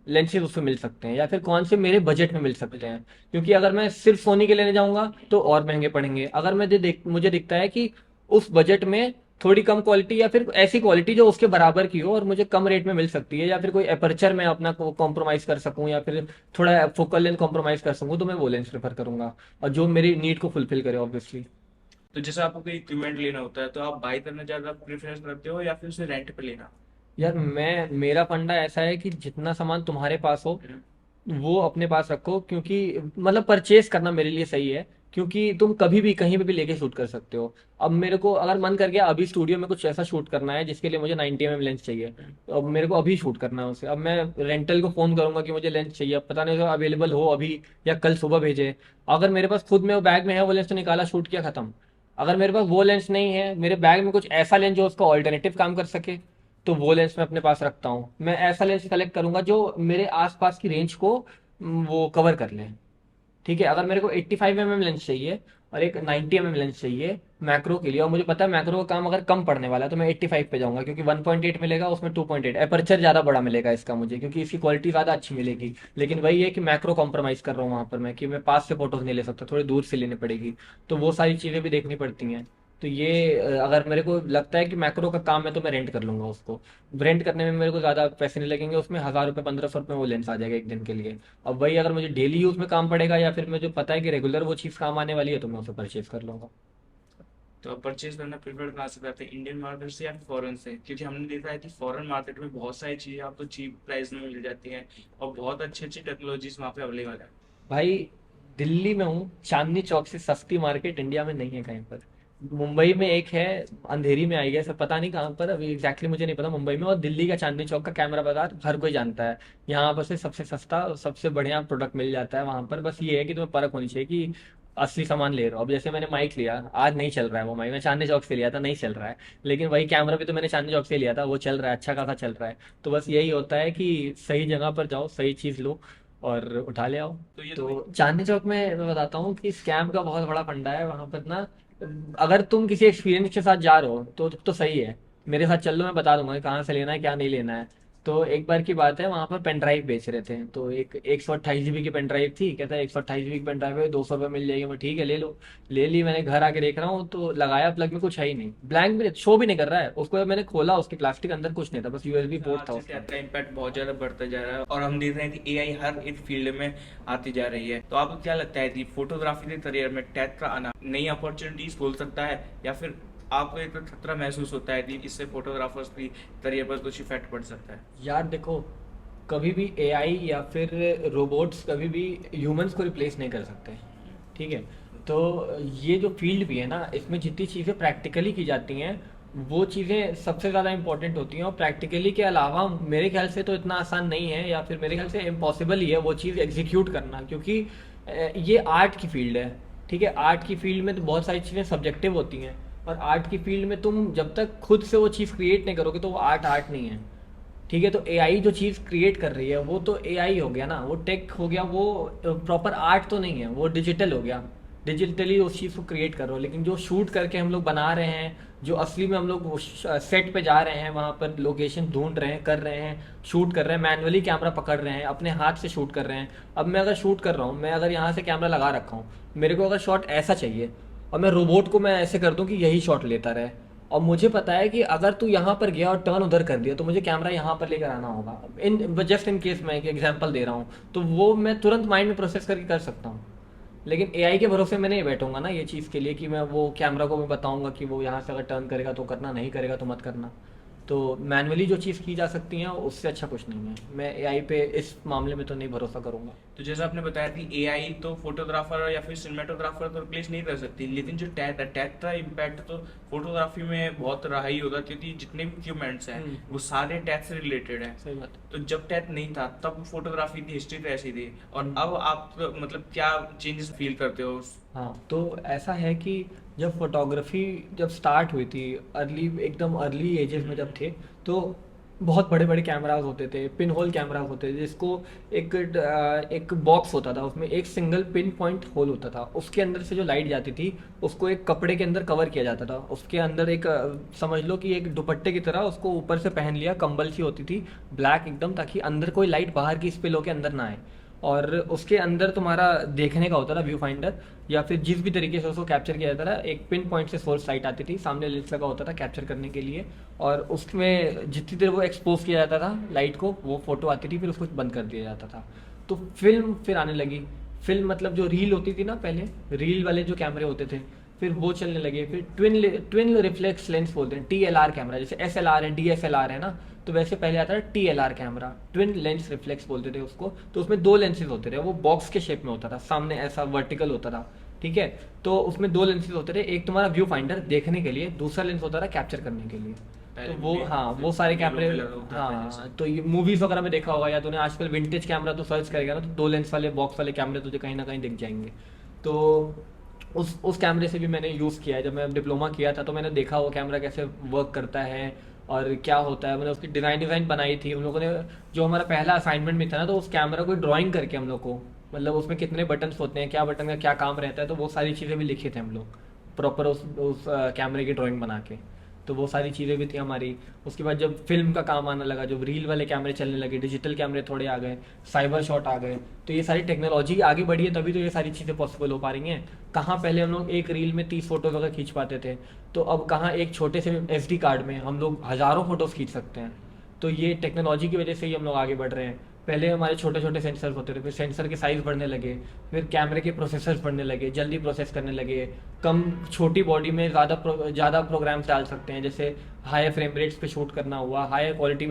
लेंसेज उससे मिल सकते हैं या फिर कौन से मेरे बजट में मिल सकते हैं। क्योंकि अगर मैं सिर्फ सोनी के लेने जाऊंगा तो और महंगे पड़ेंगे। अगर मुझे दिखता है कि उस बजट में थोड़ी कम क्वालिटी या फिर ऐसी क्वालिटी जो उसके बराबर की हो और मुझे कम रेट में मिल सकती है, या फिर कोई एपर्चर में अपना कॉम्प्रोमाइज कर सकूं, या फिर थोड़ा फोकल लेंथ कॉम्प्रोमाइज कर सकूं, तो मैं वो लेंस प्रेफर करूंगा और जो मेरी नीड को फुलफिल करे ऑब्वियसली। तो जैसे आपको कोई इक्विपमेंट लेना होता है तो आप बाई करना ज्यादा प्रेफरेंस करते हो या फिर उसे रेंट पे लेना? यार मैं मेरा फंडा ऐसा है कि जितना सामान तुम्हारे पास हो हम्म। वो अपने पास रखो, क्योंकि मतलब परचेस करना मेरे लिए सही है, क्योंकि तुम कभी भी कहीं पे भी लेके शूट कर सकते हो। अब मेरे को अगर मन कर गया अभी स्टूडियो में कुछ ऐसा शूट करना है जिसके लिए मुझे 90 mm लेंस चाहिए, तो अब मेरे को अभी शूट करना है उसे, अब मैं रेंटल को फोन करूंगा कि मुझे लेंस चाहिए, अब पता नहीं अवेलेबल हो अभी या कल सुबह भेजे। अगर मेरे पास खुद में वो बैग में है वो लेंस, तो निकाला शूट किया खत्म। अगर मेरे पास वो लेंस नहीं है, मेरे बैग में कुछ ऐसा लेंस जो उसका ऑल्टरनेटिव काम कर सके, तो वो लेंस मैं अपने पास रखता हूँ। मैं ऐसा लेंस सेलेक्ट करूंगा जो मेरे आसपास की रेंज को वो कवर कर ले। ठीक है, अगर मेरे को 85 mm लेंस चाहिए और एक 90 mm लेंस चाहिए मैक्रो के लिए, और मुझे पता है मैक्रो का काम अगर कम पड़ने वाला है, तो मैं 85 पे जाऊंगा, क्योंकि 1.8 मिलेगा उसमें, 2.8 एपर्चर ज़्यादा बड़ा मिलेगा इसका मुझे, क्योंकि इसकी क्वालिटी ज़्यादा अच्छी मिलेगी। लेकिन वही है कि मैक्रो कॉम्प्रोमाइज़ कर रहा हूँ वहाँ पर मैं, कि मैं पास से फोटोज नहीं ले सकता, थोड़ी दूर से लेनी पड़ेगी। तो वो सारी चीज़ें भी देखनी पड़ती हैं। तो ये अगर मेरे को लगता है कि मैक्रो का काम है तो मैं रेंट कर लूंगा उसको। रेंट करने में मेरे को ज़्यादा पैसे नहीं लगेंगे, उसमें 1000 रुपये 1500 रुपये वो लेंस आ जाएगा एक दिन के लिए। अब वही अगर मुझे डेली यूज़ में काम पड़ेगा, या फिर मुझे पता है कि रेगुलर वो चीज़ काम आने वाली है, तो मैं उसे परचेज कर लूंगा। तो आप परचेज करना प्रेफर कहाँ से करते हैं, इंडियन मार्केट से या फिर फॉरेन से? क्योंकि हमने देखा है कि फॉरेन मार्केट में बहुत सारी चीजें आपको चीप प्राइस में मिल जाती हैं और बहुत अच्छी अच्छी टेक्नोलॉजीज वहाँ पे अवेलेबल है। भाई दिल्ली में हूँ, चांदनी चौक से सस्ती मार्केट इंडिया में नहीं है कहीं पर। मुंबई में एक है, अंधेरी में आई है, सब पता नहीं कहाँ पर, अभी एग्जैक्टली मुझे नहीं पता मुंबई में। और दिल्ली का चांदनी चौक का कैमरा बाजार हर कोई जानता है। यहाँ पर से सबसे सस्ता और सबसे बढ़िया प्रोडक्ट मिल जाता है वहाँ पर। बस ये है कि तुम्हें परख होनी चाहिए कि असली सामान ले रहे हो। अब जैसे मैंने माइक लिया, आज नहीं चल रहा है वो माइक, मैं चांदनी चौक से लिया था, नहीं चल रहा है। लेकिन वही कैमरा भी तो मैंने चांदनी चौक से लिया था, वो चल रहा है, अच्छा खासा चल रहा है। तो बस यही होता है कि सही जगह पर जाओ, सही चीज़ लो और उठा ले आओ। तो ये तो भाई। तो चांदनी चौक में मैं बताता हूँ कि स्कैम का बहुत बड़ा फंडा है वहां पर ना। अगर तुम किसी एक्सपीरियंस के साथ जा रहे हो तो सही है, मेरे साथ चल लो, मैं बता दूंगा कि कहाँ से लेना है क्या नहीं लेना है। तो एक बार की बात है, वहां पर पेन ड्राइव बेच रहे थे, तो एक 128 GB की पेन ड्राइव थी। कहता है 128 GB की पेन ड्राइव है, 200 रुपये मिल जाएगी। मैं ठीक है ले लो। ले ली मैंने, घर आके देख रहा हूँ तो लगाया प्लग में कुछ है ही नहीं, ब्लैंक भी शो भी नहीं कर रहा है उसको। जब मैंने खोला उसके प्लास्टिक अंदर कुछ नहीं था, बस यूएसबी पोर्ट आज था से उसका। टैब का इम्पैक्ट बहुत ज्यादा बढ़ता जा रहा है और हम देख रहे हैं कि एआई हर एक फील्ड में आती जा रही है। तो आपको क्या लगता है कि फोटोग्राफी के करियर में टैग का आना नई अपॉर्चुनिटीज खोल सकता है, या फिर आपको एक खतरा महसूस होता है कि इससे फोटोग्राफर्स की करियर पर कुछ इफेक्ट पड़ सकता है? यार देखो, कभी भी एआई या फिर रोबोट्स कभी भी ह्यूमंस को रिप्लेस नहीं कर सकते। ठीक है, तो ये जो फील्ड भी है ना, इसमें जितनी चीज़ें प्रैक्टिकली की जाती हैं वो चीज़ें सबसे ज़्यादा इंपॉर्टेंट होती हैं। और प्रैक्टिकली के अलावा मेरे ख्याल से तो इतना आसान नहीं है, या फिर मेरे ख्याल से इम्पॉसिबल ही है वो चीज़ एग्जीक्यूट करना, क्योंकि ये आर्ट की फील्ड है। ठीक है, आर्ट की फील्ड में तो बहुत सारी चीज़ें सब्जेक्टिव होती हैं, और आर्ट की फील्ड में तुम जब तक खुद से वो चीज़ क्रिएट नहीं करोगे तो वो आर्ट आर्ट नहीं है। ठीक है, तो एआई जो चीज़ क्रिएट कर रही है वो तो एआई हो गया ना, वो टेक हो गया, वो प्रॉपर आर्ट तो नहीं है, वो डिजिटल हो गया। डिजिटली उस चीज़ को क्रिएट कर रहे हो, लेकिन जो शूट करके हम लोग बना रहे हैं, जो असली में हम लोग सेट पे जा रहे हैं, वहाँ पर लोकेशन ढूंढ रहे हैं, कर रहे हैं, शूट कर रहे हैं, मैनुअली कैमरा पकड़ रहे हैं, अपने हाथ से शूट कर रहे हैं। अब मैं अगर शूट कर रहा हूँ, मैं अगर यहाँ से कैमरा लगा रखा हूँ, मेरे को अगर शॉट ऐसा चाहिए, और मैं रोबोट को मैं ऐसे कर दूं कि यही शॉट लेता रहे, और मुझे पता है कि अगर तू यहाँ पर गया और टर्न उधर कर दिया तो मुझे कैमरा यहाँ पर लेकर आना होगा, इन जस्ट इन केस मैं एक एग्जांपल दे रहा हूँ, तो वो मैं तुरंत माइंड में प्रोसेस करके कर सकता हूँ। लेकिन एआई के भरोसे मैं नहीं बैठूंगा ना ये चीज़ के लिए, कि मैं वो कैमरा को मैं बताऊंगा कि वो यहाँ से अगर टर्न करेगा तो करना, नहीं करेगा तो मत करना। तो मैनुअली जो चीज़ की जा सकती है उससे अच्छा कुछ नहीं है। मैं एआई पे इस मामले में तो नहीं भरोसा करूंगा। तो जैसा आपने बताया कि एआई तो फोटोग्राफर या फिर सिनेमेटोग्राफर तो रिप्लेस नहीं कर सकती, लेकिन जो टैग टैग का इम्पैक्ट तो फोटोग्राफी में बहुत रहा ही होगा, क्योंकि जितने भी इक्विपमेंट्स हैं हम्म। वो सारे टैग से रिलेटेड हैं। सही बात। तो जब टैग नहीं था तब फोटोग्राफी की हिस्ट्री कैसी थी, और अब आप मतलब क्या चेंजेस फील करते हो? हाँ, तो ऐसा है कि जब फोटोग्राफी जब स्टार्ट हुई थी, अर्ली एकदम अर्ली एजेस में जब थे, तो बहुत बड़े बड़े कैमराज होते थे, पिन होल कैमराज होते थे, जिसको एक बॉक्स होता था, उसमें एक सिंगल पिन पॉइंट होल होता था, उसके अंदर से जो लाइट जाती थी उसको एक कपड़े के अंदर कवर किया जाता था। उसके अंदर एक समझ लो कि एक दुपट्टे की तरह उसको ऊपर से पहन लिया, कंबल सी होती थी ब्लैक एकदम, ताकि अंदर कोई लाइट बाहर की स्पिल होके अंदर ना आए। और उसके अंदर तुम्हारा देखने का होता था व्यू फाइंडर, या फिर जिस भी तरीके से उसको कैप्चर किया जाता था, एक पिन पॉइंट से सोर्स लाइट आती थी, सामने लेंस लगा होता था कैप्चर करने के लिए, और उसमें जितनी देर वो एक्सपोज किया जाता था लाइट को, वो फोटो आती थी, फिर उसको बंद कर दिया जाता था। तो फिल्म फिर आने लगी। फिल्म मतलब जो रील होती थी ना पहले, रील वाले जो कैमरे होते थे, फिर वो चलने लगे। फिर ट्विन रिफ्लेक्स लेंस बोलते हैं, TLR कैमरा, जैसे SLR है, DSLR है ना, तो वैसे पहले आता था TLR camera, twin lens reflex बोलते थे उसको। तो उसमें दो लेंसेज होते थे, वो बॉक्स के शेप में होता था, सामने ऐसा वर्टिकल होता था, ठीक है। तो उसमें दो लेंसेज होते थे, एक तुम्हारा व्यू फाइंडर देखने के लिए, दूसरा लेंस होता था कैप्चर करने के लिए। तो पहले वो, मूवी हाँ, वो सारे येलो कैमरे, कलर होता था जैसे। हाँ, तो ये मूवीज वगैरह में देखा होगा, या तूने आजकल विंटेज कैमरा तो सर्च करेगा ना, तो दो लेंस वाले बॉक्स वाले कैमरे तुझे कहीं ना कहीं दिख जाएंगे। तो उस कैमरे से भी मैंने यूज़ किया है। जब मैं डिप्लोमा किया था तो मैंने देखा वो कैमरा कैसे वर्क करता है और क्या होता है। मैंने उसकी डिज़ाइन बनाई थी हम लोगों ने। जो हमारा पहला असाइनमेंट में था ना, तो उस कैमरा को ड्राइंग करके हम लोग को, मतलब उसमें कितने बटन्स होते हैं, क्या बटन का क्या काम रहता है, तो वो सारी चीज़ें भी लिखे थे हम लोग प्रॉपर उस कैमरे की ड्राइंग बना के। तो वो सारी चीज़ें भी थी हमारी। उसके बाद जब फिल्म का काम आने लगा, जब रील वाले कैमरे चलने लगे, डिजिटल कैमरे थोड़े आ गए, साइबर शॉट आ गए, तो ये सारी टेक्नोलॉजी आगे बढ़ी है, तभी तो ये सारी चीज़ें पॉसिबल हो पा रही हैं। कहाँ पहले हम लोग एक रील में 30 फोटोज अगर खींच पाते थे, तो अब कहाँ एक छोटे से SD कार्ड में हम लोग हज़ारों फोटोज़ खींच सकते हैं। तो ये टेक्नोलॉजी की वजह से ही हम लोग आगे बढ़ रहे हैं। पहले हमारे छोटे छोटे सेंसर होते थे, फिर सेंसर के साइज़ बढ़ने लगे, फिर कैमरे के प्रोसेसर्स बढ़ने लगे, जल्दी प्रोसेस करने लगे, कम छोटी बॉडी में ज़्यादा प्रोग्राम्स डाल सकते हैं। जैसे हायर फ्रेम रेट्स पे शूट करना हुआ, हायर क्वालिटी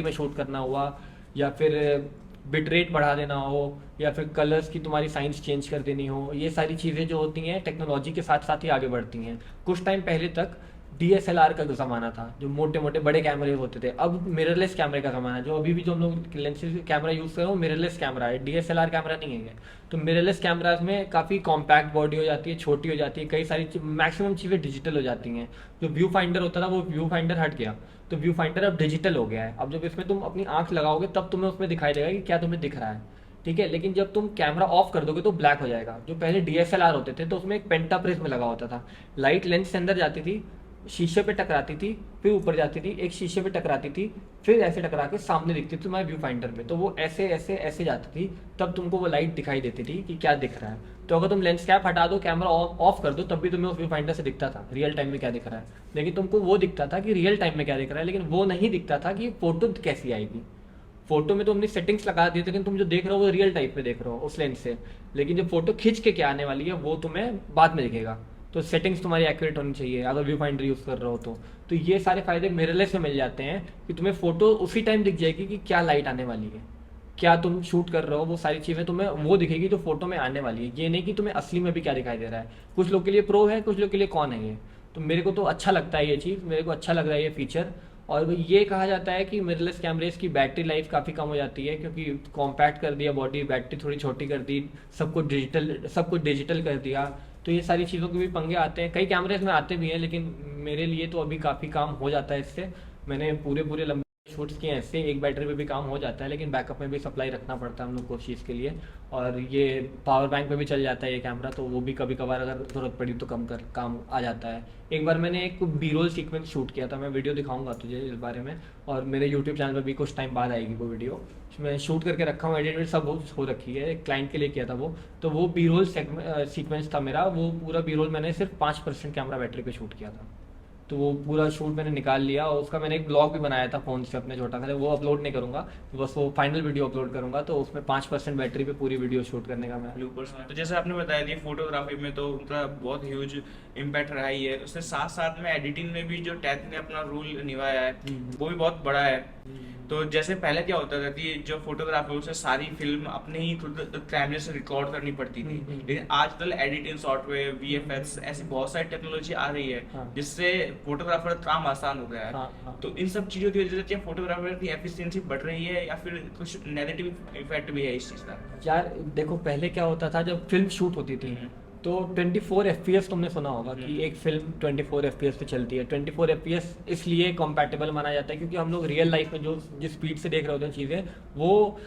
में शूट करना हुआ, या फिर बिट रेट बढ़ा देना हो, या फिर कलर्स की तुम्हारी साइंस चेंज कर देनी हो। ये सारी चीज़ें जो होती हैं टेक्नोलॉजी के साथ साथ ही आगे बढ़ती हैं। कुछ टाइम पहले तक DSLR का ज़माना था, जो मोटे मोटे बड़े कैमरे होते थे। अब मिररलेस कैमरे का ज़माना है। जो अभी भी जो हम लोग लेंसेज कैमरा यूज़ कर रहे हो, मिररलेस कैमरा है, DSLR कैमरा नहीं है ये। तो मिररलेस कैमराज में काफ़ी कॉम्पैक्ट बॉडी हो जाती है, छोटी हो जाती है, कई सारी मैक्सिमम चीज़ें डिजिटल हो जाती हैं। जो व्यू फाइंडर होता था वो व्यू फाइंडर हट गया, तो व्यू फाइंडर अब डिजिटल हो गया है। अब जब इसमें तुम अपनी आंख लगाओगे तब तुम्हें उसमें दिखाई देगा कि क्या तुम्हें दिख रहा है, ठीक है। लेकिन जब तुम कैमरा ऑफ कर दोगे तो ब्लैक हो जाएगा। जो पहले DSLR होते थे तो उसमें एक पेंटा प्रिज्म लगा होता था, लाइट लेंस के अंदर जाती थी, शीशे पे टकराती थी, फिर ऊपर जाती थी, एक शीशे पे टकराती थी, फिर ऐसे टकरा के सामने दिखती थी तुम्हारे व्यू फाइंडर में। तो वो ऐसे ऐसे ऐसे जाती थी, तब तुमको वो लाइट दिखाई देती थी कि क्या दिख रहा है। तो अगर तुम लेंस कैप हटा दो, कैमरा ऑफ कर दो, तब भी तुम्हें उस व्यू फाइंडर से दिखता था रियल टाइम में क्या दिख रहा है। लेकिन तुमको वो दिखता था कि रियल टाइम में क्या दिख रहा है, लेकिन वो नहीं दिखता था कि फोटो कैसी आएगी। फोटो में तो हमने सेटिंग्स लगा दी थी, लेकिन तुम जो देख रहे हो वो रियल टाइप में देख रहे हो उस लेंस से। लेकिन जो फोटो खींच के क्या आने वाली है वो तुम्हें बाद में दिखेगा। तो सेटिंग्स तुम्हारी एक्यूरेट होनी चाहिए अगर व्यू फाइंडर यूज़ कर रहे हो तो। तो ये सारे फायदे मिररलेस में मिल जाते हैं कि तुम्हें फोटो उसी टाइम दिख जाएगी कि क्या लाइट आने वाली है, क्या तुम शूट कर रहे हो, वो सारी चीज़ें तुम्हें वो दिखेगी जो फोटो में आने वाली है। ये नहीं कि तुम्हें असली में भी क्या दिखाई दे रहा है। कुछ लोग के लिए प्रो है, कुछ लोग के लिए कौन है ये। तो मेरे को तो अच्छा लगता है ये चीज़, मेरे को अच्छा लग रहा है ये फीचर। और ये कहा जाता है कि मिररलेस कैमरेज की बैटरी लाइफ काफ़ी कम हो जाती है, क्योंकि कॉम्पैक्ट कर दिया बॉडी, बैटरी थोड़ी छोटी कर दी, सब कुछ डिजिटल कर दिया। तो ये सारी चीज़ों के भी पंगे आते हैं, कई कैमरेज में आते भी हैं, लेकिन मेरे लिए तो अभी काफ़ी काम हो जाता है इससे। मैंने पूरे पूरे लंबे शूट्स किए हैं इससे, एक बैटरी पे भी काम हो जाता है, लेकिन बैकअप में भी सप्लाई रखना पड़ता है हम लोग को उस चीज़ के लिए। और ये पावर बैंक पे भी चल जाता है ये कैमरा, तो वो भी कभी कभार अगर ज़रूरत पड़ी तो काम आ जाता है। एक बार मैंने एक बी रोल सीक्वेंस शूट किया था, मैं वीडियो दिखाऊंगा तुझे इस बारे में, और मेरे यूट्यूब चैनल पर भी कुछ टाइम बाद आएगी वो वीडियो। मैं शूट करके रखा हूँ, एडिट सब हो रखी है, एक क्लाइंट के लिए किया था वो। तो वो बी रोल सीक्वेंस था मेरा, वो पूरा बी रोल मैंने सिर्फ 5% कैमरा बैटरी पे शूट किया था। तो वो पूरा शूट मैंने निकाल लिया, और उसका मैंने एक ब्लॉग भी बनाया था फ़ोन से अपने छोटा सा, वो अपलोड नहीं करूँगा, बस वो फाइनल वीडियो अपलोड करूँगा। तो उसमें 5% बैटरी पे पूरी वीडियो शूट करने का मैं। ब्लूपर्स में तो जैसे आपने बताया कि फोटोग्राफी में तो उनका बहुत ह्यूज इम्पैक्ट रहा ही है, उसके साथ साथ में एडिटिंग में भी जो टैथ ने अपना रोल निभाया है वो भी बहुत बड़ा है। तो जैसे पहले क्या होता था कि जो फोटोग्राफर उसे सारी फिल्म अपने ही खुद कैमरे से रिकॉर्ड करनी पड़ती थी, लेकिन आजकल एडिटिंग सॉफ्टवेयर, VFX ऐसी बहुत सारी टेक्नोलॉजी आ रही है हाँ। जिससे फोटोग्राफर का काम आसान हो गया है। हाँ, हाँ। तो इन सब चीजों की वजह से क्या फोटोग्राफर की एफिशिएंसी बढ़ रही है या फिर कुछ नेगेटिव इफेक्ट भी है इस चीज का? यार देखो, पहले क्या होता था जब फिल्म शूट होती थी, तो 24 FPS तुमने सुना होगा कि एक फिल्म 24 FPS पे चलती है। 24 FPS इसलिए कंपैटिबल माना जाता है क्योंकि हम लोग रियल लाइफ में जो जिस स्पीड से देख रहे होते हैं चीज़ें, वो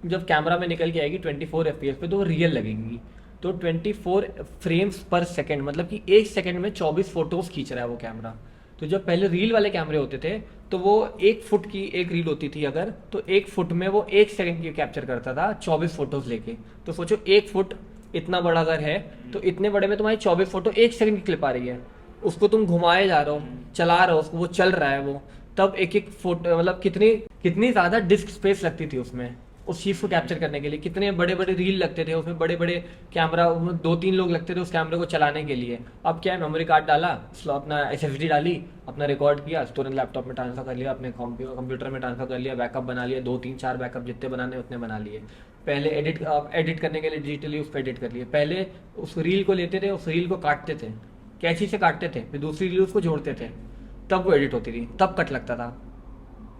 जब कैमरा में निकल के आएगी 24 FPS पे तो वो रियल लगेंगी। तो 24 फ्रेम्स पर सेकंड, मतलब कि एक सेकंड में 24 फोटोज खींच रहा है वो कैमरा। तो जब पहले रील वाले कैमरे होते थे तो वो 1 फुट की एक रील होती थी अगर, तो 1 फुट में वो 1 सेकंड की कैप्चर करता था 24 फोटोज लेके। तो सोचो 1 फुट इतना बड़ा अगर है, तो इतने बड़े में तुम्हारी 24 फोटो 1 सेकंड की क्लिप आ रही है। उसको तुम घुमाए जा रहे हो, चला रहे हो उसको, वो चल रहा है वो, तब एक एक फोटो मतलब कितनी कितनी ज़्यादा डिस्क स्पेस लगती थी उसमें उस चीज़ को कैप्चर करने के लिए। कितने बड़े बड़े रील लगते थे उसमें, बड़े बड़े कैमरा, 2-3 लोग लगते थे उस कैमरे को चलाने के लिए। अब क्या है, मेमोरी कार्ड डाला, अपना एसएसडी डाली, अपना रिकॉर्ड किया, तुरंत लैपटॉप में ट्रांसफर कर लिया, अपने कंप्यूटर में ट्रांसफर कर लिया, बैकअप बना लिया, 2-3-4 बैकअप जितने बनाने उतने बना लिए। पहले एडिट करने के लिए डिजिटली उसको एडिट कर लिए। पहले उस रील को लेते थे, उस रील को काटते थे, कैंची से काटते थे, फिर दूसरी रील उसको जोड़ते थे, तब वो एडिट होती थी, तब कट लगता था।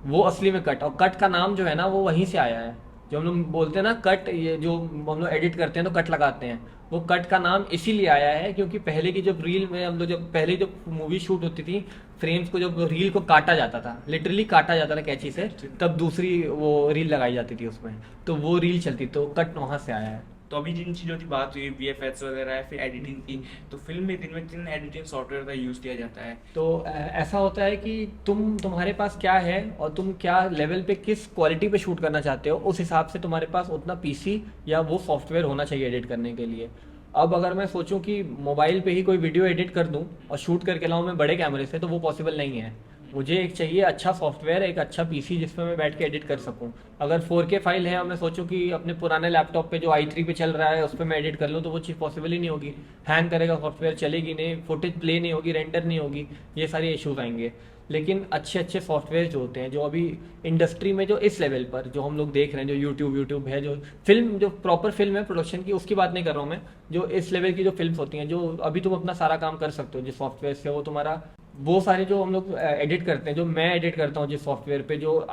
वो असली में कट, और कट का नाम जो है ना वो वहीं से आया है। जो हम लोग बोलते हैं ना कट, ये जो हम लोग एडिट करते हैं तो कट लगाते हैं, वो कट का नाम इसीलिए आया है क्योंकि पहले की जब रील में हम लोग, जब पहले जब मूवी शूट होती थी, फ्रेम्स को जब रील को काटा जाता था, लिटरली काटा जाता था कैंची से, तब दूसरी वो रील लगाई जाती थी उसमें, तो वो रील चलती, तो कट वहाँ से आया है। तो अभी जिन चीज़ों की बात हुई, वीएफएक्स वगैरह है, फिर एडिटिंग की, तो फिल्म में दिन में किन एडिटिंग सॉफ्टवेयर का यूज़ किया जाता है? तो ऐसा होता है कि तुम्हारे पास क्या है और तुम क्या लेवल पे किस क्वालिटी पे शूट करना चाहते हो, उस हिसाब से तुम्हारे पास उतना पीसी या वो सॉफ्टवेयर होना चाहिए एडिट करने के लिए। अब अगर मैं सोचूं कि मोबाइल पे ही कोई वीडियो एडिट कर दूं और शूट करके लाऊं मैं बड़े कैमरे से, तो वो पॉसिबल नहीं है। मुझे एक चाहिए अच्छा सॉफ्टवेयर, एक अच्छा पीसी जिसमें मैं बैठ के एडिट कर सकूं। अगर 4K फाइल है और मैं सोचूं कि अपने पुराने लैपटॉप पे जो i3 पे चल रहा है उस पर मैं एडिट कर लूं, तो वो चीज़ पॉसिबल ही नहीं होगी। हैंग करेगा सॉफ्टवेयर, चलेगी नहीं, फुटेज प्ले नहीं होगी, रेंडर नहीं होगी, ये सारे इश्यूज आएंगे। लेकिन अच्छे अच्छे सॉफ्टवेयर जो होते हैं, जो अभी इंडस्ट्री में जो इस लेवल पर जो हम लोग देख रहे हैं, जो यूट्यूब है, जो फिल्म, जो प्रॉपर फिल्म है प्रोडक्शन की, उसकी बात नहीं कर रहा हूँ मैं, जो इस लेवल की जो फिल्म्स होती हैं, जो अभी तुम अपना सारा काम कर सकते हो जिस सॉफ्टवेयर से, वो तुम्हारा वो सारे जो हम लोग एडिट करते हैं, जो मैं एडिट करता हूँ जिस सॉफ्टवेयर पे, जो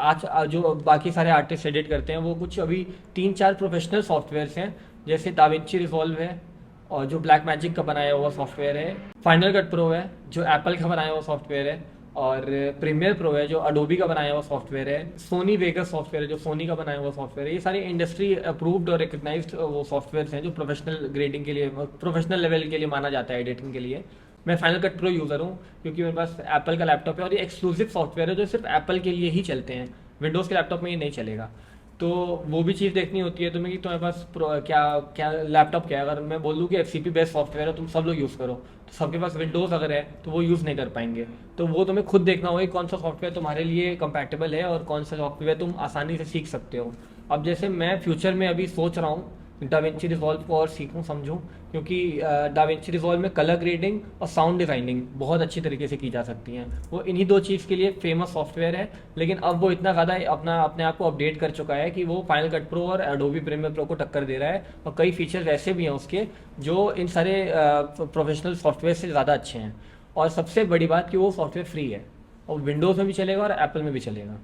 जो बाकी सारे आर्टिस्ट एडिट करते हैं, वो कुछ अभी 3-4 प्रोफेशनल सॉफ्टवेयर्स हैं। जैसे दाविंची रिजॉल्व है, और जो ब्लैक मैजिक का बनाया हुआ सॉफ्टवेयर है, फाइनल कट प्रो है जो एप्पल का बनाया हुआ सॉफ्टवेयर है, और प्रीमियर प्रो है जो अडोबी का बनाया हुआ सॉफ्टवेयर है, सोनी वेगस सॉफ्टवेयर है जो सोनी का बनाया हुआ सॉफ्टवेयर है। ये सारे इंडस्ट्री अप्रूव्ड और रिकग्नाइज्ड वो सॉफ्टवेयर हैं जो प्रोफेशनल ग्रेडिंग के लिए, प्रोफेशनल लेवल के लिए माना जाता है एडिटिंग के लिए। मैं फाइनल कट प्रो यूज़र हूँ क्योंकि मेरे पास एप्पल का लैपटॉप है, और ये एक्सक्लूसिव सॉफ्टवेयर है जो सिर्फ एप्पल के लिए ही चलते हैं, विंडोज़ के लैपटॉप में ये नहीं चलेगा। तो वो भी चीज़ देखनी होती है तुम्हें कि तुम्हारे पास क्या क्या लैपटॉप क्या है। अगर मैं बोल दूँ कि एफसीपी बेस्ड सॉफ्टवेयर है, तुम सब लोग यूज़ करो, तो सबके पास विंडोज़ अगर है तो वो यूज़ नहीं कर पाएंगे। तो वो तुम्हें खुद देखना होगा कि कौन सा सॉफ्टवेयर तुम्हारे लिए कंपैटिबल है और कौन सा सॉफ्टवेयर तुम आसानी से सीख सकते हो। अब जैसे मैं फ्यूचर में अभी सोच रहा हूँ डाविंची रिजॉल्व को और सीखूं समझूं, क्योंकि डाविंची रिजॉल्व में कलर ग्रेडिंग और साउंड डिज़ाइनिंग बहुत अच्छी तरीके से की जा सकती हैं। वो इन्हीं दो चीज़ के लिए फेमस सॉफ्टवेयर है, लेकिन अब वो इतना ज़्यादा अपने आप को अपडेट कर चुका है कि वो फाइनल कट प्रो और एडोबी प्रीमियर प्रो को टक्कर दे रहा है, और कई फीचर्स ऐसे भी हैं उसके जो इन सारे प्रोफेशनल सॉफ्टवेयर से ज़्यादा अच्छे हैं। और सबसे बड़ी बात कि वो सॉफ्टवेयर फ्री है, और विंडोज़ में भी चलेगा और एप्पल में भी चलेगा।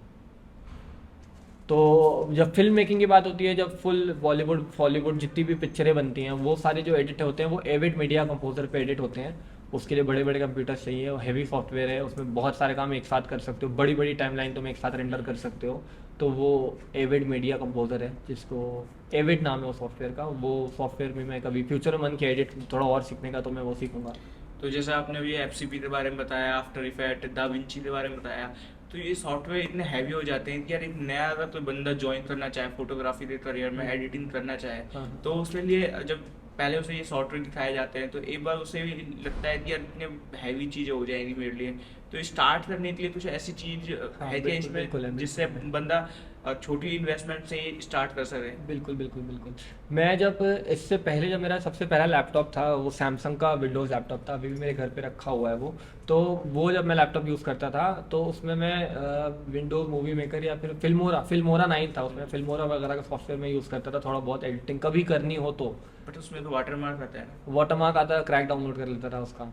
तो जब फिल्म मेकिंग की बात होती है, जब फुल बॉलीवुड हॉलीवुड जितनी भी पिक्चरें बनती हैं, वो सारे जो एडिट होते हैं वो एविड मीडिया कंपोजर पे एडिट होते हैं। उसके लिए बड़े बड़े कंप्यूटर्स चाहिए, और हैवी सॉफ्टवेयर है, उसमें बहुत सारे काम एक साथ कर सकते हो, बड़ी बड़ी टाइमलाइन तुम एक साथ रेंडर कर सकते हो। तो वो एविड मीडिया कंपोजर है, जिसको एविड नाम है वो सॉफ्टवेयर का। वो सॉफ्टवेयर में मैं कभी फ्यूचर में मन किया एडिट थोड़ा और सीखने का, तो मैं वो सीखूंगा। तो जैसे आपने अभी एफसीपी के बारे में बताया, आफ्टर इफेक्ट, दा विंची के बारे में बताया, तो ये सॉफ्टवेयर इतने हैवी हो जाते हैं कि यार एक नया अगर कोई बंदा ज्वाइन करना चाहे फोटोग्राफी के करियर में, एडिटिंग करना चाहे, हाँ। तो उसके लिए जब पहले उसे ये सॉफ्टवेयर दिखाए जाते हैं तो एक बार उसे भी लगता है कि यार इतने हैवी चीज़ें हो जाएंगी मेरे लिए, तो स्टार्ट करने के लिए कुछ ऐसी चीज़ हाँ, है क्या बिल्कुल इसमें बिल्कुल है, जिससे बिल्कुल। बंदा छोटी इन्वेस्टमेंट से स्टार्ट कर सके? बिल्कुल बिल्कुल बिल्कुल। मैं जब इससे पहले, जब मेरा सबसे पहला लैपटॉप था वो सैमसंग का विंडोज़ लैपटॉप था, अभी भी मेरे घर पे रखा हुआ है वो। तो वो जब मैं लैपटॉप यूज़ करता था तो उसमें मैं विंडोज़ मूवी मेकर या फिर फिल्मोरा 9 था, उसमें फिल्मोरा वगैरह का सॉफ्टवेयर मैं यूज़ करता था, थोड़ा बहुत एडिटिंग कभी करनी हो तो। बट उसमें तो वाटर मार्क आता है ना। वाटरमार्क आता, क्रैक डाउनलोड कर लेता था उसका,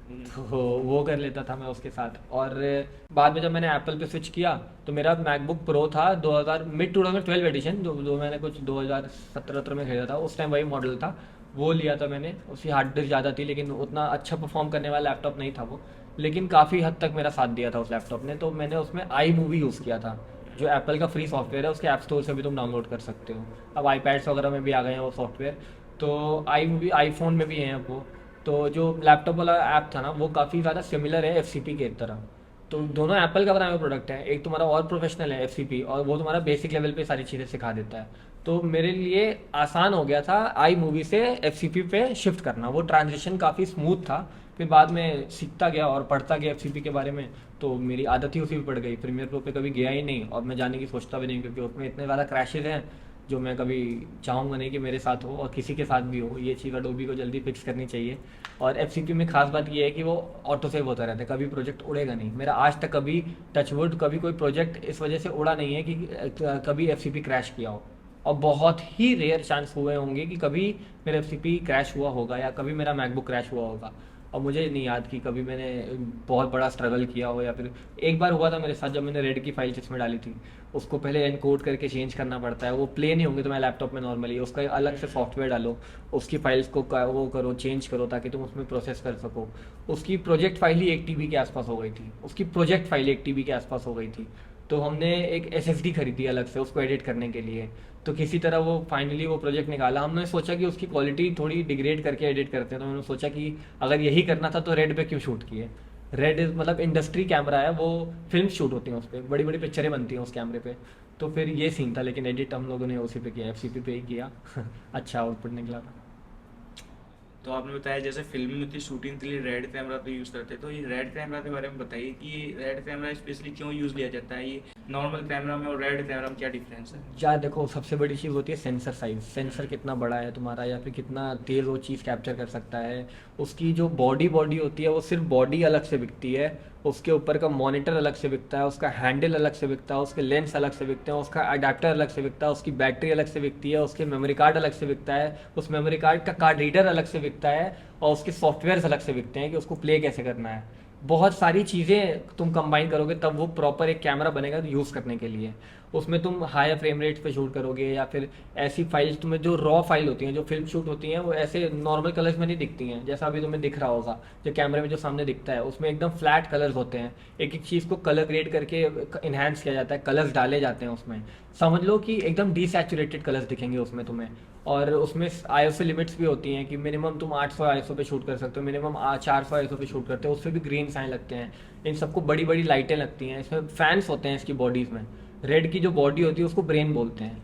हम्म। तो वो कर लेता था मैं उसके साथ। और बाद में जब मैंने एप्पल पे स्विच किया तो मेरा मैकबुक प्रो था 2000 मिड 2012 एडिशन, जो मैंने कुछ 2017 में खरीदा था, उस टाइम वही मॉडल था, वो लिया था मैंने। उसकी हार्ड डिस्क ज़्यादा थी, लेकिन उतना अच्छा परफॉर्म करने वाला लैपटॉप नहीं था वो, लेकिन काफ़ी हद तक मेरा साथ दिया था उस लैपटॉप ने। तो मैंने उसमें आई मूवी यूज़ किया था, जो एप्पल का फ्री सॉफ्टवेयर है, उसके ऐप स्टोर से भी तुम डाउनलोड कर सकते हो। अब आईपैड्स वगैरह में भी आ गए हैं वो सॉफ्टवेयर, तो आई मूवी आईफोन में भी हैं अब वो। तो जो लैपटॉप वाला ऐप था ना, वो काफ़ी ज़्यादा सिमिलर है एफ के तरह। तो दोनों एप्पल का बनाया हुआ प्रोडक्ट है, एक तुम्हारा और प्रोफेशनल है एफसीपी, और वो तुम्हारा बेसिक लेवल पे सारी चीज़ें सिखा देता है। तो मेरे लिए आसान हो गया था आई मूवी से एफसीपी पे शिफ्ट करना, वो ट्रांजिशन काफ़ी स्मूथ था। फिर बाद में सीखता गया और पढ़ता गया एफसीपी के बारे में, तो मेरी आदत ही उसी पे पड़ गई। प्रीमियर प्रो पे कभी गया ही नहीं, और मैं जाने की सोचता भी नहीं, क्योंकि उसमें इतने ज़्यादा क्रैशेज हैं जो मैं कभी चाहूँगा नहीं कि मेरे साथ हो और किसी के साथ भी हो। ये चीज़ अडोबी को जल्दी फिक्स करनी चाहिए। और एफ में खास बात ये है कि वो ऑटो सेव होता रहता है, कभी प्रोजेक्ट उड़ेगा नहीं। मेरा आज तक कभी टचवुड कभी कोई प्रोजेक्ट इस वजह से उड़ा नहीं है कि कभी एफ क्रैश किया हो। और बहुत ही रेयर चांस हुए होंगे कि कभी मेरा एफ क्रैश हुआ होगा या कभी मेरा मैकबुक क्रैश हुआ होगा। और मुझे नहीं याद कि कभी मैंने बहुत बड़ा स्ट्रगल किया हो, या फिर एक बार हुआ था मेरे साथ जब मैंने रेड की फाइल जिसमें डाली थी, उसको पहले एनकोड करके चेंज करना पड़ता है। वो प्ले नहीं होंगे तुम्हारे लैपटॉप में नॉर्मली, उसका अलग से सॉफ्टवेयर डालो, उसकी फाइल्स को वो करो, चेंज करो ताकि तुम उसमें प्रोसेस कर सको। उसकी प्रोजेक्ट फाइल ही 1 TB के आसपास हो गई थी, उसकी प्रोजेक्ट फाइल 1 TB के आसपास हो गई थी। तो हमने एक SSD खरीदी अलग से उसको एडिट करने के लिए। तो किसी तरह वो फाइनली वो प्रोजेक्ट निकाला। हमने सोचा कि उसकी क्वालिटी थोड़ी डिग्रेड करके एडिट करते हैं, तो हमने सोचा कि अगर यही करना था तो रेड पे क्यों शूट किए। रेड इज मतलब इंडस्ट्री कैमरा है, वो फिल्म शूट होती हैं उस पर, बड़ी बड़ी पिक्चरें बनती हैं उस कैमरे पे। तो फिर ये सीन था, लेकिन एडिट हम लोगों ने उसी पे किया, एफ पे ही किया। अच्छा आउटपुट निकला था। तो आपने बताया जैसे फिल्म में थी शूटिंग के लिए रेड कैमरा तो यूज़ करते हैं, तो ये रेड कैमरा के बारे में बताइए कि ये रेड कैमरा स्पेशली क्यों यूज़ लिया जाता है, ये नॉर्मल कैमरा में और रेड कैमरा में क्या डिफरेंस है? यार देखो, सबसे बड़ी चीज़ होती है सेंसर साइज। सेंसर कितना बड़ा है तुम्हारा, या फिर कितना तेज़ वो चीज़ कैप्चर कर सकता है। उसकी जो बॉडी बॉडी होती है, वो सिर्फ बॉडी अलग से बिकती है, उसके ऊपर का मॉनिटर अलग से बिकता है, उसका हैंडल अलग से बिकता है, उसके लेंस अलग से बिकते हैं, उसका अडेप्टर अलग से बिकता है, उसकी बैटरी अलग से बिकती है, उसके मेमोरी कार्ड अलग से बिकता है, उस मेमोरी कार्ड का कार्ड रीडर अलग से बिकता है, और उसके सॉफ्टवेयर अलग से बिकते हैं कि उसको प्ले कैसे करना है। बहुत सारी चीज़ें तुम कंबाइन करोगे तब वो प्रॉपर एक कैमरा बनेगा यूज़ करने के लिए। उसमें तुम हाई फ्रेम रेट पे शूट करोगे, या फिर ऐसी फाइल्स तुम्हें जो रॉ फाइल होती हैं, जो फिल्म शूट होती हैं, वो ऐसे नॉर्मल कलर्स में नहीं दिखती हैं जैसा अभी तुम्हें दिख रहा होगा। जो कैमरे में जो सामने दिखता है उसमें एकदम फ्लैट कलर्स होते हैं। एक एक चीज़ को कलर ग्रेड करके इन्हांस किया जाता है, कलर्स डाले जाते हैं उसमें। समझ लो कि एकदम डीसैचुरेटेड कलर्स दिखेंगे उसमें तुम्हें। और उसमें ISO लिमिट्स भी होती हैं कि मिनिमम तुम 800 ISO पे शूट कर सकते हो, मिनिमम 400 ISO पे शूट करते हो, उसमें भी ग्रीन आने लगते हैं। इन सबको बड़ी बड़ी लाइटें लगती हैं, इसमें फैंस होते हैं इसकी बॉडीज़ में। रेड की जो बॉडी होती है उसको ब्रेन बोलते हैं,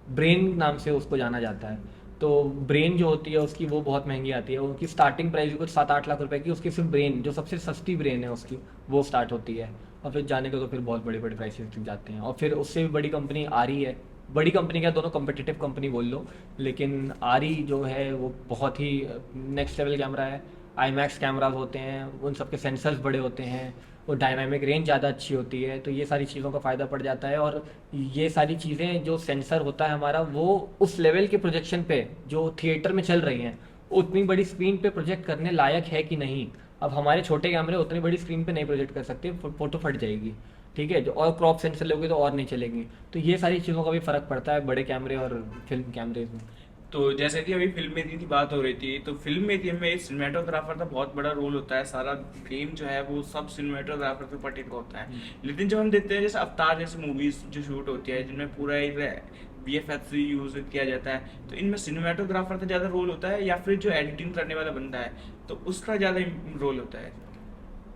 ब्रेन नाम से उसको जाना जाता है। तो ब्रेन जो होती है उसकी वो बहुत महंगी आती है, उनकी स्टार्टिंग प्राइस भी कुछ 7-8 लाख रुपए की, उसकी सिर्फ ब्रेन जो सबसे सस्ती ब्रेन है उसकी वो स्टार्ट होती है। और फिर जाने को तो फिर बहुत बड़े बड़े प्राइसेस तक जाते हैं। और फिर उससे भी बड़ी कंपनी आ रही है, बड़ी कंपनी क्या, दोनों कम्पिटिटिव कंपनी बोल लो, लेकिन आरी जो है वो बहुत ही नेक्स्ट लेवल कैमरा है। IMAX कैमराज होते हैं, उन सबके सेंसर्स बड़े होते हैं, वो डायनामिक रेंज ज़्यादा अच्छी होती है, तो ये सारी चीज़ों का फ़ायदा पड़ जाता है। और ये सारी चीज़ें जो सेंसर होता है हमारा, वो उस लेवल के प्रोजेक्शन पे जो थिएटर में चल रही हैं उतनी बड़ी स्क्रीन पे प्रोजेक्ट करने लायक है कि नहीं। अब हमारे छोटे कैमरे उतनी बड़ी स्क्रीन पे नहीं प्रोजेक्ट कर सकते, फोटो फट जाएगी। ठीक है, जो और क्रॉप सेंसर लोगे तो और नहीं चलेगी। तो ये सारी चीज़ों का भी फ़र्क पड़ता है बड़े कैमरे और फिल्म कैमरे में। तो जैसे कि अभी फिल्म में की बात हो रही थी, तो फिल्म में एक सिनेमेटोग्राफर का बहुत बड़ा रोल होता है, सारा फ्रेम जो है वो सब सिनेमेटोग्राफर पे पटिक होता है। लेकिन जब हम देखते हैं जैसे अवतार जैसे मूवीज जो शूट होती है जिनमें पूरा एक VFX यूज किया जाता है, तो इनमें सिनेमेटोग्राफर का ज़्यादा रोल होता है या फिर जो एडिटिंग करने वाला बंदा है तो उसका ज़्यादा रोल होता है?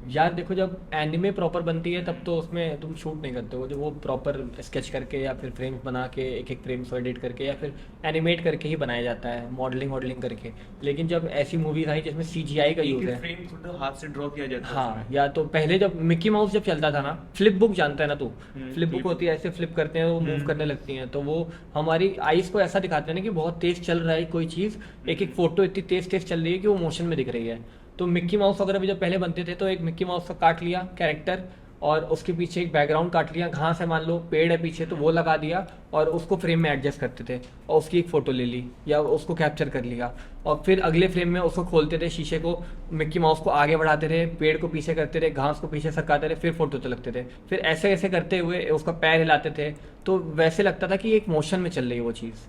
यार देखो, जब एनिमे प्रॉपर बनती है तब तो उसमें तुम शूट नहीं करते हो, जो वो प्रॉपर स्केच करके या फिर फ्रेम्स बना के एक एक फ्रेम्स को एडिट करके या फिर एनिमेट करके ही बनाया जाता है, मॉडलिंग करके। लेकिन जब ऐसी मूवीज आई जिसमें CGI का यूज़ है, फ्रेम खुद हाथ से ड्रॉ किया जाता है हाँ, उसमें। या तो पहले जब मिक्की माउस जब चलता था ना, फ्लिप बुक जानता है ना तू, फ्लिप बुक flip- होती है, ऐसे फ्लिप करते हैं वो मूव करने लगती हैं, तो वो हमारी आईज को ऐसा दिखाते हैं ना कि बहुत तेज चल रहा है कोई चीज़, एक एक फोटो इतनी तेज तेज चल रही है कि वो मोशन में दिख रही है। तो मिक्की माउस वगैरह भी जब पहले बनते थे तो एक मिक्की माउस का काट लिया कैरेक्टर, और उसके पीछे एक बैकग्राउंड काट लिया, घास है मान लो, पेड़ है पीछे, तो वो लगा दिया और उसको फ्रेम में एडजस्ट करते थे और उसकी एक फ़ोटो ले ली या उसको कैप्चर कर लिया। और फिर अगले फ्रेम में उसको खोलते थे शीशे को, मिक्की माउस को आगे बढ़ाते थे, पेड़ को पीछे करते थे, घास को पीछे सरकाते थे, फिर फोटो तो लगते थे, फिर ऐसे ऐसे करते हुए उसका पैर हिलाते थे, तो वैसे लगता था कि एक मोशन में चल रही है वो चीज़।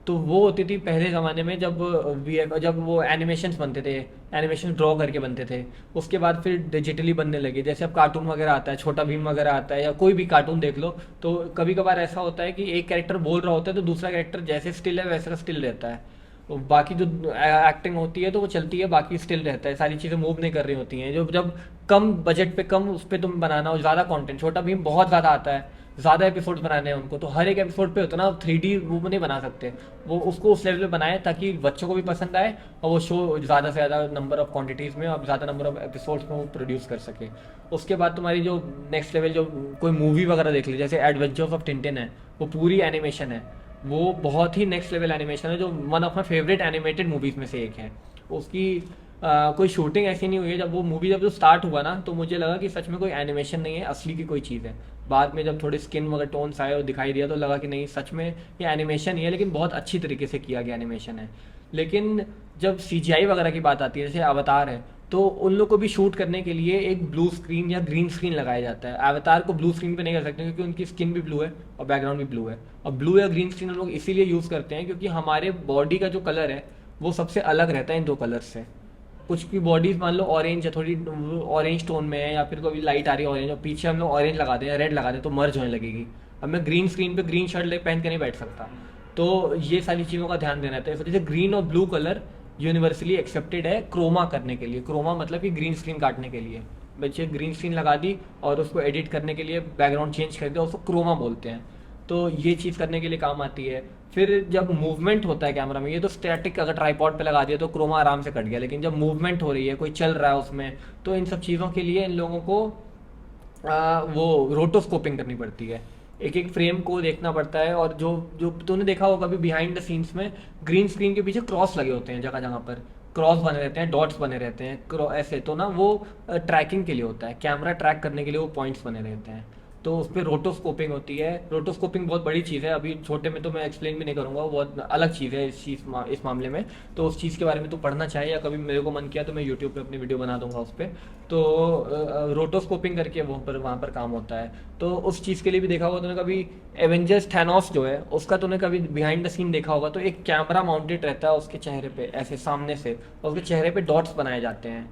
तो वो होती थी पहले ज़माने में जब वो एनिमेशंस बनते थे, एनिमेशन ड्रॉ करके बनते थे। उसके बाद फिर डिजिटली बनने लगे, जैसे अब कार्टून वगैरह आता है, छोटा भीम वगैरह आता है, या कोई भी कार्टून देख लो, तो कभी कभार ऐसा होता है कि एक कैरेक्टर बोल रहा होता है तो दूसरा कैरेक्टर जैसे स्टिल है वैसा स्टिल रहता है। तो बाकी जो एक्टिंग होती है तो वो चलती है, बाकी स्टिल रहता है, सारी चीज़ें मूव नहीं कर रही होती हैं। जो जब कम बजट पे कम उस पे तुम बनाना हो, ज़्यादा कंटेंट, छोटा भीम बहुत ज़्यादा आता है, ज़्यादा एपिसोड बनाने हैं उनको, तो हर एक एपिसोड पे उतना 3D वो नहीं बना सकते। वो उसको उस लेवल पे बनाए ताकि बच्चों को भी पसंद आए और वो शो ज़्यादा से ज़्यादा नंबर ऑफ क्वांटिटीज़ में और ज़्यादा नंबर ऑफ एपिसोड्स में वो प्रोड्यूस कर सके। उसके बाद तुम्हारी जो नेक्स्ट लेवल, जो कोई मूवी वगैरह देख ली, जैसे एडवेंचर्स ऑफ टिंटिन है, वो पूरी एनिमेशन है, वो बहुत ही नेक्स्ट लेवल एनिमेशन है, जो one of my favourite animated movies में से एक है। उसकी कोई शूटिंग ऐसी नहीं हुई है। जब वो मूवी जब जो स्टार्ट हुआ ना, तो मुझे लगा कि सच में कोई एनिमेशन नहीं है, असली की कोई चीज़ है। बाद में जब थोड़े स्किन वगैरह टोन्स आए और दिखाई दिया तो लगा कि नहीं, सच में ये एनिमेशन ही है, लेकिन बहुत अच्छी तरीके से किया गया एनिमेशन है। लेकिन जब सीजीआई वगैरह की बात आती है, जैसे अवतार है, तो उन लोग को भी शूट करने के लिए एक ब्लू स्क्रीन या ग्रीन स्क्रीन लगाया जाता है। अवतार को ब्लू स्क्रीन पे नहीं कर सकते क्योंकि उनकी स्किन भी ब्लू है और बैकग्राउंड भी ब्लू है। और ब्लू या ग्रीन स्क्रीन हम लोग इसीलिए यूज़ करते हैं क्योंकि हमारे बॉडी का जो कलर है वो सबसे अलग रहता है इन दो कलर से। कुछ की बॉडीज मान लो ऑरेंज है, थोड़ी ऑरेंज टोन में है, या फिर कोई लाइट आ रही है ऑरेंज, और पीछे हम लोग ऑरेंज लगा दें या रेड लगा दें तो मर्ज होने लगेगी। अब मैं ग्रीन स्क्रीन पे ग्रीन शर्ट पहन के नहीं बैठ सकता। तो ये सारी चीज़ों का ध्यान देना था। इस वजह से ग्रीन और ब्लू कलर यूनिवर्सली एक्सेप्टेड है क्रोमा करने के लिए। क्रोमा मतलब कि ग्रीन स्क्रीन काटने के लिए। बच्चे ग्रीन स्क्रीन लगा दी और उसको एडिट करने के लिए बैकग्राउंड चेंज कर दिया, उसको क्रोमा बोलते हैं। तो ये चीज़ करने के लिए काम आती है। फिर जब मूवमेंट होता है कैमरा में, ये तो स्टैटिक अगर ट्राईपॉड पे लगा दिया तो क्रोमा आराम से कट गया, लेकिन जब मूवमेंट हो रही है, कोई चल रहा है उसमें, तो इन सब चीज़ों के लिए इन लोगों को वो रोटोस्कोपिंग करनी पड़ती है। एक एक फ्रेम को देखना पड़ता है। और जो जो तूने देखा होगा कभी बिहाइंड द सीन्स में, ग्रीन स्क्रीन के पीछे क्रॉस लगे होते हैं, जगह जगह पर क्रॉस बने रहते हैं, डॉट्स बने रहते हैं, ऐसे तो ना वो ट्रैकिंग के लिए होता है, कैमरा ट्रैक करने के लिए वो पॉइंट्स बने रहते हैं। तो उस पर रोटोस्कोपिंग होती है। रोटोस्कोपिंग बहुत बड़ी चीज़ है, अभी छोटे में तो मैं एक्सप्लेन भी नहीं करूँगा, वो बहुत अलग चीज़ है इस मामले में। तो उस चीज़ के बारे में तो पढ़ना चाहिए, या कभी मेरे को मन किया तो मैं यूट्यूब पे अपनी वीडियो बना दूंगा उस पर। तो रोटोस्कोपिंग करके वहाँ पर काम होता है। तो उस चीज़ के लिए भी देखा होगा तूने कभी, एवेंजर्स थैनोस जो है उसका तूने कभी बिहाइंड द सीन देखा होगा, तो एक कैमरा माउंटेड रहता है उसके चेहरे पे ऐसे सामने से, और उसके चेहरे पे डॉट्स बनाए जाते हैं।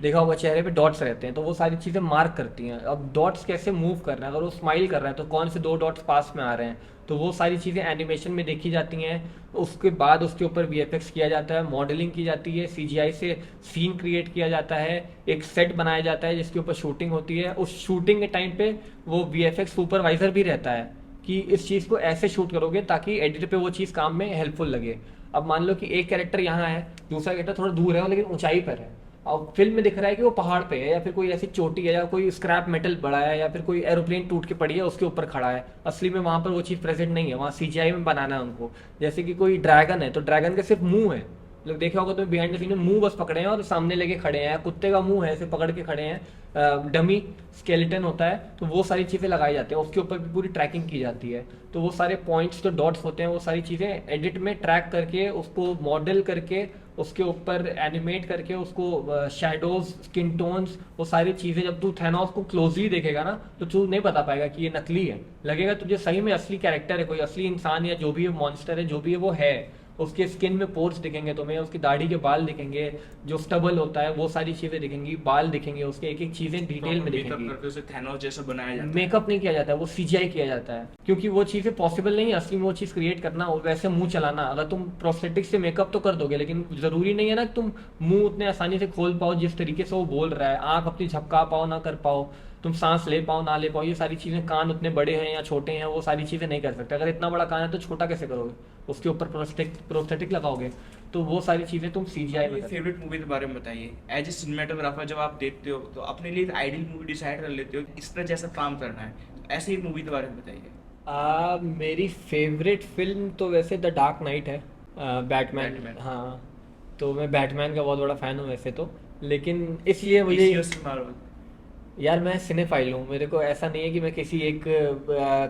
देखा होगा चेहरे पे डॉट्स रहते हैं, तो वो सारी चीज़ें मार्क करती हैं। अब डॉट्स कैसे मूव कर रहे हैं, अगर वो स्माइल कर रहा है तो कौन से दो डॉट्स पास में आ रहे हैं, तो वो सारी चीज़ें एनिमेशन में देखी जाती हैं। उसके बाद उसके ऊपर वीएफएक्स किया जाता है, मॉडलिंग की जाती है, सीजीआई से सीन क्रिएट किया जाता है, एक सेट बनाया जाता है जिसके ऊपर शूटिंग होती है। उस शूटिंग के टाइम पे वो वीएफएक्स सुपरवाइजर भी रहता है कि इस चीज़ को ऐसे शूट करोगे ताकि एडिटर पे वो चीज़ काम में हेल्पफुल लगे। अब मान लो कि एक कैरेक्टर यहाँ है, दूसरा कैरेक्टर थोड़ा दूर है लेकिन ऊंचाई पर है, और फिल्म में दिख रहा है कि वो पहाड़ पे है, या फिर कोई ऐसी चोटी है, या कोई स्क्रैप मेटल पड़ा है, या फिर कोई एरोप्लेन टूट के पड़ी है उसके ऊपर खड़ा है। असली में वहां पर वो चीज़ प्रेजेंट नहीं है, वहाँ सीजीआई में बनाना है उनको। जैसे कि कोई ड्रैगन है तो ड्रैगन का सिर्फ मुंह है, लोग देखा होगा तो बिहाइंड द सीन में मुंह बस पकड़े हैं और सामने लेके खड़े हैं, कुत्ते का मुंह है ऐसे पकड़ के खड़े हैं, डमी स्केलेटन होता है। तो वो सारी चीज़ें लगाई जाती हैं, उसके ऊपर भी पूरी ट्रैकिंग की जाती है। तो वो सारे पॉइंट्स जो डॉट्स होते हैं वो सारी चीज़ें एडिट में ट्रैक करके, उसको मॉडल करके, उसके ऊपर एनिमेट करके, उसको शैडोज, स्किन टोन्स, वो सारी चीज़ें जब तू थैनोस को क्लोजली देखेगा ना तो तू नहीं बता पाएगा कि ये नकली है, लगेगा तुझे सही में असली कैरेक्टर है, कोई असली इंसान या जो भी है मॉन्स्टर है, जो भी है वो है। उसके स्किन में पोर्स दिखेंगे तुम्हें, उसकी दाढ़ी के बाल दिखेंगे, जो स्टबल होता है वो सारी चीज़ें दिखेंगी, बाल दिखेंगे उसके, एक एक चीज़ें डिटेल में मेकअप दिखेंगी। करके उसे थैनोस जैसा बनाया जाता है। मेकअप नहीं किया जाता है, वो सीजीआई किया जाता है, क्योंकि वो चीज़ें पॉसिबल नहीं है असली में वो चीज़ क्रिएट करना और वैसे मुंह चलाना। अगर तुम प्रोस्थेटिक से मेकअप तो कर दोगे, लेकिन ज़रूरी नहीं है ना कि तुम मुंह उतने आसानी से खोल पाओ जिस तरीके से वो बोल रहा है, आँख अपनी झपका पाओ ना कर पाओ, तुम सांस ले पाओ ना ले पाओ, ये सारी चीज़ें, कान उतने बड़े हैं या छोटे हैं, वो सारी चीज़ें नहीं कर सकते। अगर इतना बड़ा कान है तो छोटा कैसे करोगे, उसके ऊपर प्रोस्थेटिक लगाओगे, तो वो सारी चीज़ें तुम सीजीआई में। फेवरेट मूवी के बारे में बताइए। एज ए सिनेमेटोग्राफर जब आप देखते हो तो अपने लिए आइडियल मूवी डिसाइड कर लेते हो कि इस तरह जैसा काम करना है, तो ऐसे ही मूवी के बारे में बताइए। मेरी फेवरेट फिल्म तो वैसे द डार्क नाइट है, बैटमैन। बैटमैन। हाँ, तो मैं बैटमैन का बहुत बड़ा फ़ैन हूँ वैसे तो, लेकिन इसलिए मुझे, मार्वल। यार मैं सिनेफाइल हूँ, मेरे को ऐसा नहीं है कि मैं किसी एक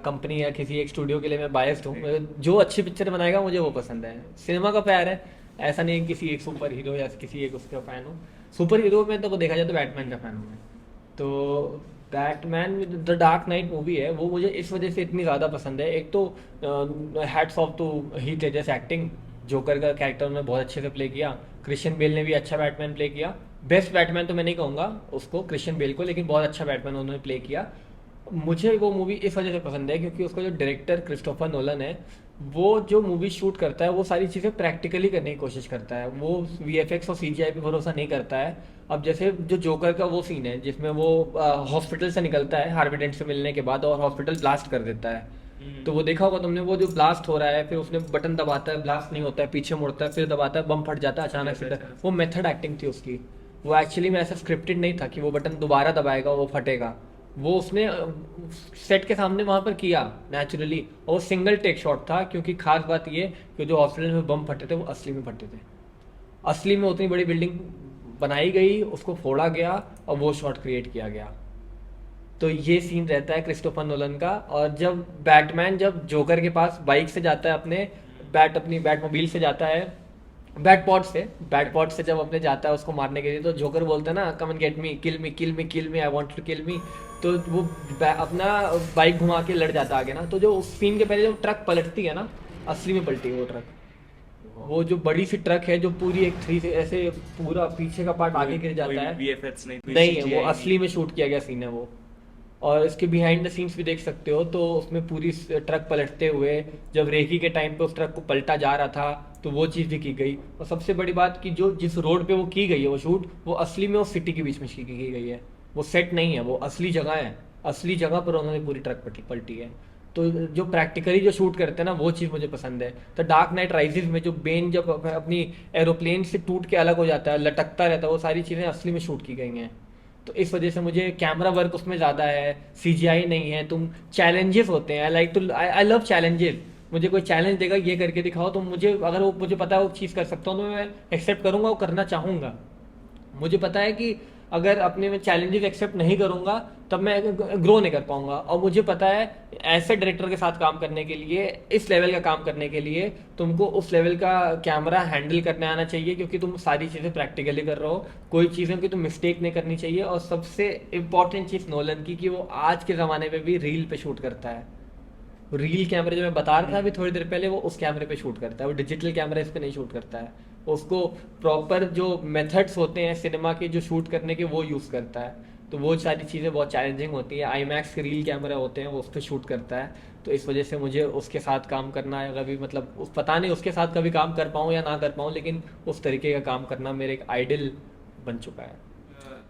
कंपनी या किसी एक स्टूडियो के लिए मैं बायस्ड हूँ। जो अच्छी पिक्चर बनाएगा मुझे वो पसंद है, सिनेमा का प्यार है। ऐसा नहीं है कि किसी एक सुपर हीरो या किसी एक उसका फ़ैन हूँ। सुपर हीरो में तो देखा जाए तो बैटमैन का फ़ैन हूँ मैं। तो Batman the dark night movie है वो मुझे इस वजह से इतनी ज़्यादा पसंद है। एक तो hats off to Heath Ledger's acting, joker का कैरेक्टर उन्होंने बहुत अच्छे से प्ले किया। क्रिश्चियन बेल ने भी अच्छा बैटमैन प्ले किया। बेस्ट बैटमैन तो मैं नहीं कहूँगा उसको, क्रिश्चियन बेल को, लेकिन बहुत अच्छा बैटमैन उन्होंने प्ले किया। मुझे वो मूवी इस वजह से पसंद है क्योंकि उसका जो डायरेक्टर क्रिस्टोफर नोलन है, वो जो मूवी शूट करता है वो सारी चीज़ें प्रैक्टिकली करने की कोशिश करता है। वो वीएफएक्स और सीजीआई पे भरोसा नहीं करता है। अब जैसे जो जोकर का वो सीन है जिसमें वो हॉस्पिटल से निकलता है हार्वी डेंट से मिलने के बाद और हॉस्पिटल ब्लास्ट कर देता है। तो वो देखा होगा तुमने, वो जो ब्लास्ट हो रहा है फिर उसने बटन दबाता है, ब्लास्ट नहीं होता है, पीछे मुड़ता है, फिर दबाता है, बम फट जाता है अचानक यस से। Yes yes. वो मेथड एक्टिंग थी उसकी। वो एक्चुअली में ऐसा स्क्रिप्टेड नहीं था कि वो बटन दोबारा दबाएगा वो फटेगा। वो उसने सेट के सामने वहां पर किया नेचुरली, और वो सिंगल टेक शॉट था क्योंकि खास बात ये कि जो हॉस्पिटल में बम फटे थे वो असली में फटे थे। असली में उतनी बड़ी बिल्डिंग बनाई गई, उसको फोड़ा गया और वो शॉट क्रिएट किया गया। तो ये सीन रहता है क्रिस्टोफर नोलन का। और जब बैटमैन जब जोकर के पास बाइक से जाता है अपनी बैटमोबाइल से जाता है, बैटपॉट से जब अपने जाता है उसको मारने के लिए, तो जोकर बोलता है ना, come and get me, kill me, kill me, kill me, I want to kill me. तो वो अपना बाइक घुमा के लड़ जाता है आगे ना। तो जो उस सीन के पहले जो ट्रक पलटती है ना, असली में पलटी है वो ट्रक। वो जो बड़ी सी ट्रक है जो पूरी एक थ्री से ऐसे पूरा पीछे का पार्ट आगे गिर कोई जाता है। वीएफएक्स नहीं, कोई नहीं है, वो सीजीआई नहीं। असली में शूट किया गया सीन है वो। और इसके बिहाइंड द सीन्स भी देख सकते हो, तो उसमें पूरी ट्रक पलटते हुए जब रेकी के टाइम पे उस ट्रक को पलटा जा रहा था तो वो चीज़ भी की गई। और सबसे बड़ी बात कि जो जिस रोड पे वो की गई है वो शूट, वो असली में उस सिटी के बीच में की गई है। वो सेट नहीं है, वो असली जगह है। असली जगह पर उन्होंने पूरी ट्रक पलटी है। तो जो प्रैक्टिकली जो शूट करते हैं ना, वो चीज़ मुझे पसंद है। तो डार्क नाइट राइजेस में जो बेन जब अपनी एरोप्लेन से टूट के अलग हो जाता है, लटकता रहता है, वो सारी चीज़ें असली में शूट की गई हैं। तो इस वजह से मुझे कैमरा वर्क उसमें ज़्यादा है, सीजीआई नहीं है। तुम चैलेंजेस होते हैं, आई लव चैलेंजेस। मुझे कोई चैलेंज देगा ये करके दिखाओ, तो मुझे अगर वो मुझे पता है वो चीज़ कर सकता हूँ तो मैं एक्सेप्ट करूँगा, वो करना चाहूँगा। मुझे पता है कि अगर अपने में चैलेंजेस एक्सेप्ट नहीं करूँगा तब मैं ग्रो नहीं कर पाऊँगा। और मुझे पता है ऐसे डायरेक्टर के साथ काम करने के लिए, इस लेवल का काम करने के लिए तुमको उस लेवल का कैमरा हैंडल करने आना चाहिए, क्योंकि तुम सारी चीज़ें प्रैक्टिकली कर रहे हो। कोई चीज़ों की तुम मिस्टेक नहीं करनी चाहिए। और सबसे इम्पॉर्टेंट चीज़ नोलन की कि वो आज के ज़माने में भी रील पे शूट करता है। रील कैमरे जो मैं बता रहा था अभी थोड़ी देर पहले, वो उस कैमरे पे शूट करता है। वो डिजिटल कैमरा इस पे नहीं शूट करता है। उसको प्रॉपर जो मेथड्स होते हैं सिनेमा के जो शूट करने के, वो यूज़ करता है। तो वो सारी चीज़ें बहुत चैलेंजिंग होती है। आई मैक्स के रील कैमरा होते हैं, वो उस पर शूट करता है। तो इस वजह से मुझे उसके साथ काम करना है कभी, मतलब पता नहीं उसके साथ कभी काम कर पाऊँ या ना कर पाऊँ, लेकिन उस तरीके का काम करना मेरे एक आइडल बन चुका है।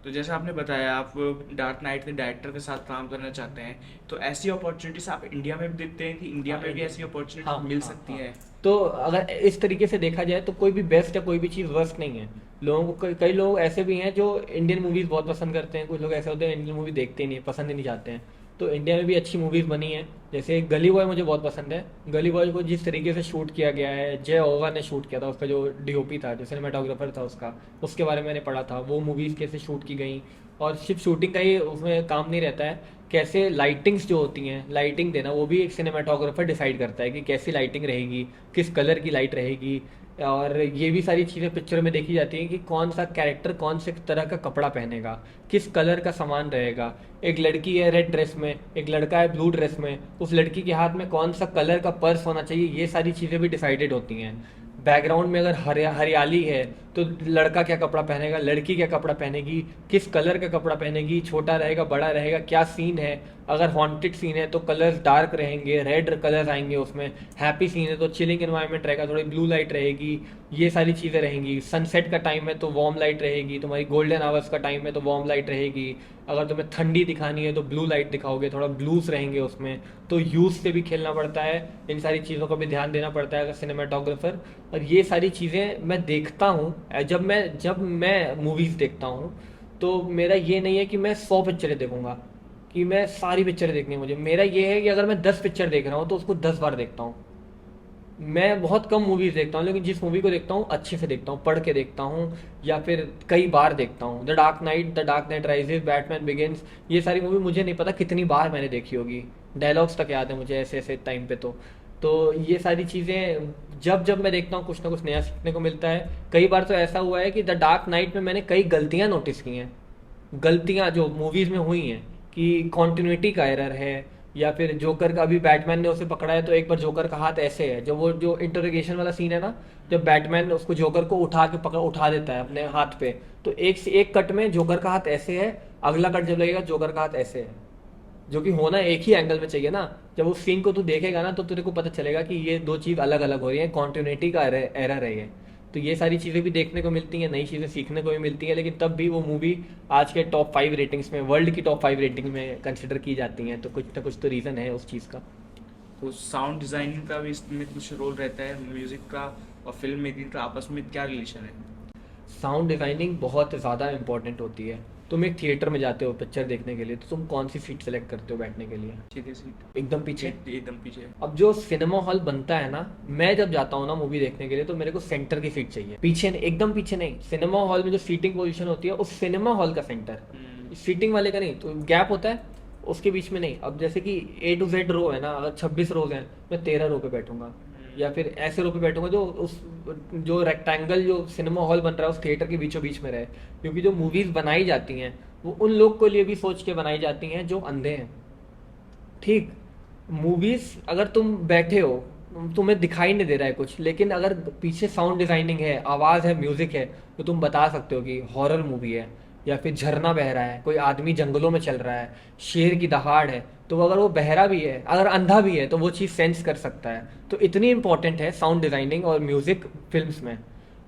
तो जैसे आपने बताया आप डार्क नाइट के डायरेक्टर के साथ काम करना चाहते हैं, तो ऐसी अपॉर्चुनिटीज आप इंडिया में भी देखते हैं कि इंडिया हाँ, में भी ऐसी अपॉर्चुनिटीज हाँ, मिल हाँ, सकती हाँ। है? तो अगर इस तरीके से देखा जाए तो कोई भी बेस्ट या कोई भी चीज़ वर्स्ट नहीं है। लोगों को कई लोग ऐसे भी हैं जो इंडियन मूवीज़ बहुत पसंद करते हैं, कुछ लोग ऐसे होते हैं इंडियन मूवी देखते ही नहीं, पसंद ही नहीं चाहते हैं। तो इंडिया में भी अच्छी मूवीज़ बनी हैं। जैसे गली बॉय मुझे बहुत पसंद है। गली बॉय को जिस तरीके से शूट किया गया है, जय ओगा ने शूट किया था, उसका जो डीओपी था, जो सिनेमाटोग्राफर था उसका, उसके बारे में मैंने पढ़ा था। वो मूवीज़ कैसे शूट की गई, और सिर्फ शूटिंग का ही उसमें काम नहीं रहता है, कैसे लाइटिंग्स जो होती हैं, लाइटिंग देना वो भी एक सिनेमाटोग्राफर डिसाइड करता है कि कैसी लाइटिंग रहेगी, किस कलर की लाइट रहेगी। और ये भी सारी चीज़ें पिक्चर में देखी जाती हैं कि कौन सा कैरेक्टर कौन से तरह का कपड़ा पहनेगा, किस कलर का सामान रहेगा। एक लड़की है रेड ड्रेस में, एक लड़का है ब्लू ड्रेस में, उस लड़की के हाथ में कौन सा कलर का पर्स होना चाहिए, ये सारी चीज़ें भी डिसाइडेड होती हैं। बैकग्राउंड में अगर हरियाली है तो लड़का क्या कपड़ा पहनेगा, लड़की क्या कपड़ा पहनेगी, किस कलर का कपड़ा पहनेगी, छोटा रहेगा बड़ा रहेगा, क्या सीन है। अगर हॉन्टेड सीन है तो कलर्स डार्क रहेंगे, रेड कलर्स आएंगे उसमें। हैप्पी सीन है तो चिलिंग एनवायरनमेंट रहेगा, थोड़ी ब्लू लाइट रहेगी। ये सारी चीज़ें रहेंगी। सनसेट का टाइम है तो वार्म लाइट रहेगी, तुम्हारी गोल्डन आवर्स का टाइम है तो वार्म लाइट रहेगी। अगर तुम्हें ठंडी दिखानी है तो ब्लू लाइट दिखाओगे, थोड़ा ब्लूज रहेंगे उसमें। तो यूज से भी खेलना पड़ता है, इन सारी चीज़ों का भी ध्यान देना पड़ता है अगर सिनेमाटोग्राफर। और ये सारी चीज़ें मैं देखता हूँ जब मैं मूवीज़ देखता हूँ। तो मेरा ये नहीं है कि मैं 100 पिक्चरें देखूंगा, कि मैं सारी पिक्चरें देखनी है मुझे। मेरा ये है कि अगर मैं 10 पिक्चर देख रहा हूँ तो उसको 10 बार देखता हूँ। मैं बहुत कम मूवीज देखता हूँ, लेकिन जिस मूवी को देखता हूँ अच्छे से देखता हूँ, पढ़ के देखता हूँ, या फिर कई बार देखता हूँ। The dark night rises, Batman begins, ये सारी मूवी मुझे नहीं पता कितनी बार मैंने देखी होगी। डायलॉग्स तक याद है मुझे ऐसे ऐसे टाइम पे। तो ये सारी चीज़ें जब जब मैं देखता हूँ कुछ ना कुछ नया सीखने को मिलता है। कई बार तो ऐसा हुआ है कि द डार्क नाइट में मैंने कई गलतियाँ नोटिस की हैं, गलतियां जो मूवीज में हुई हैं, कि कॉन्टिन्यूटी का एरर है, या फिर जोकर का, अभी बैटमैन ने उसे पकड़ा है तो एक बार जोकर का हाथ ऐसे है, जो इंटरोगेशन वाला सीन है ना, जब बैटमैन उसको जोकर को उठा देता है अपने हाथ पे, तो एक से एक कट में जोकर का हाथ ऐसे है, अगला कट जब लगेगा जोकर का हाथ ऐसे है। जो कि होना एक ही एंगल में चाहिए ना। जब उस सीन को तू देखेगा ना तो तेरे को पता चलेगा कि ये दो चीज़ अलग अलग हो रही है, कॉन्टिन्यूटी का एरर है ये। तो ये सारी चीज़ें भी देखने को मिलती हैं, नई चीज़ें सीखने को भी मिलती हैं, लेकिन तब भी वो मूवी आज के टॉप 5 रेटिंग्स में, वर्ल्ड की टॉप 5 रेटिंग में कंसिडर की जाती हैं। तो कुछ ना कुछ तो रीज़न है उस चीज़ का। तो साउंड डिजाइनिंग का भी इसमें कुछ रोल रहता है, म्यूजिक का और फिल्म मेकिंग का आपस में क्या रिलेशन है? साउंड डिज़ाइनिंग बहुत ज़्यादा इंपॉर्टेंट होती है। तुम एक थिएटर में जाते हो पिक्चर देखने के लिए, तो तुम कौन सी सीट सेलेक्ट करते हो बैठने के लिए? सीधे सीधे एकदम पीछे। एकदम पीछे। अब जो सिनेमा हॉल बनता है ना, मैं जब जाता हूँ ना मूवी देखने के लिए, तो मेरे को सेंटर की सीट चाहिए, पीछे नहीं, एकदम पीछे नहीं। सिनेमा हॉल में जो सीटिंग पोजीशन होती है उस सिनेमा हॉल का सेंटर, सीटिंग वाले का नहीं। तो गैप होता है उसके बीच में नहीं। अब जैसे कि A to Z रो है ना, अगर 26 रोज हैं, मैं 13 रो पे बैठूंगा, या फिर ऐसे रो पे बैठूंगा जो उस, जो रेक्टेंगल जो सिनेमा हॉल बन रहा है उस थिएटर के बीचों बीच में रहे। क्योंकि जो मूवीज बनाई जाती हैं वो उन लोग के लिए भी सोच के बनाई जाती हैं जो अंधे हैं। ठीक, मूवीज अगर तुम बैठे हो, तुम्हें दिखाई नहीं दे रहा है कुछ, लेकिन अगर पीछे साउंड डिजाइनिंग है, आवाज है, म्यूजिक है, तो तुम बता सकते हो कि हॉरर मूवी है। या फिर झरना बह रहा है, कोई आदमी जंगलों में चल रहा है, शेर की दहाड़ है, तो अगर वो बहरा भी है, अगर अंधा भी है, तो वो चीज़ सेंस कर सकता है। तो इतनी इंपॉर्टेंट है साउंड डिजाइनिंग और म्यूजिक फिल्म्स में।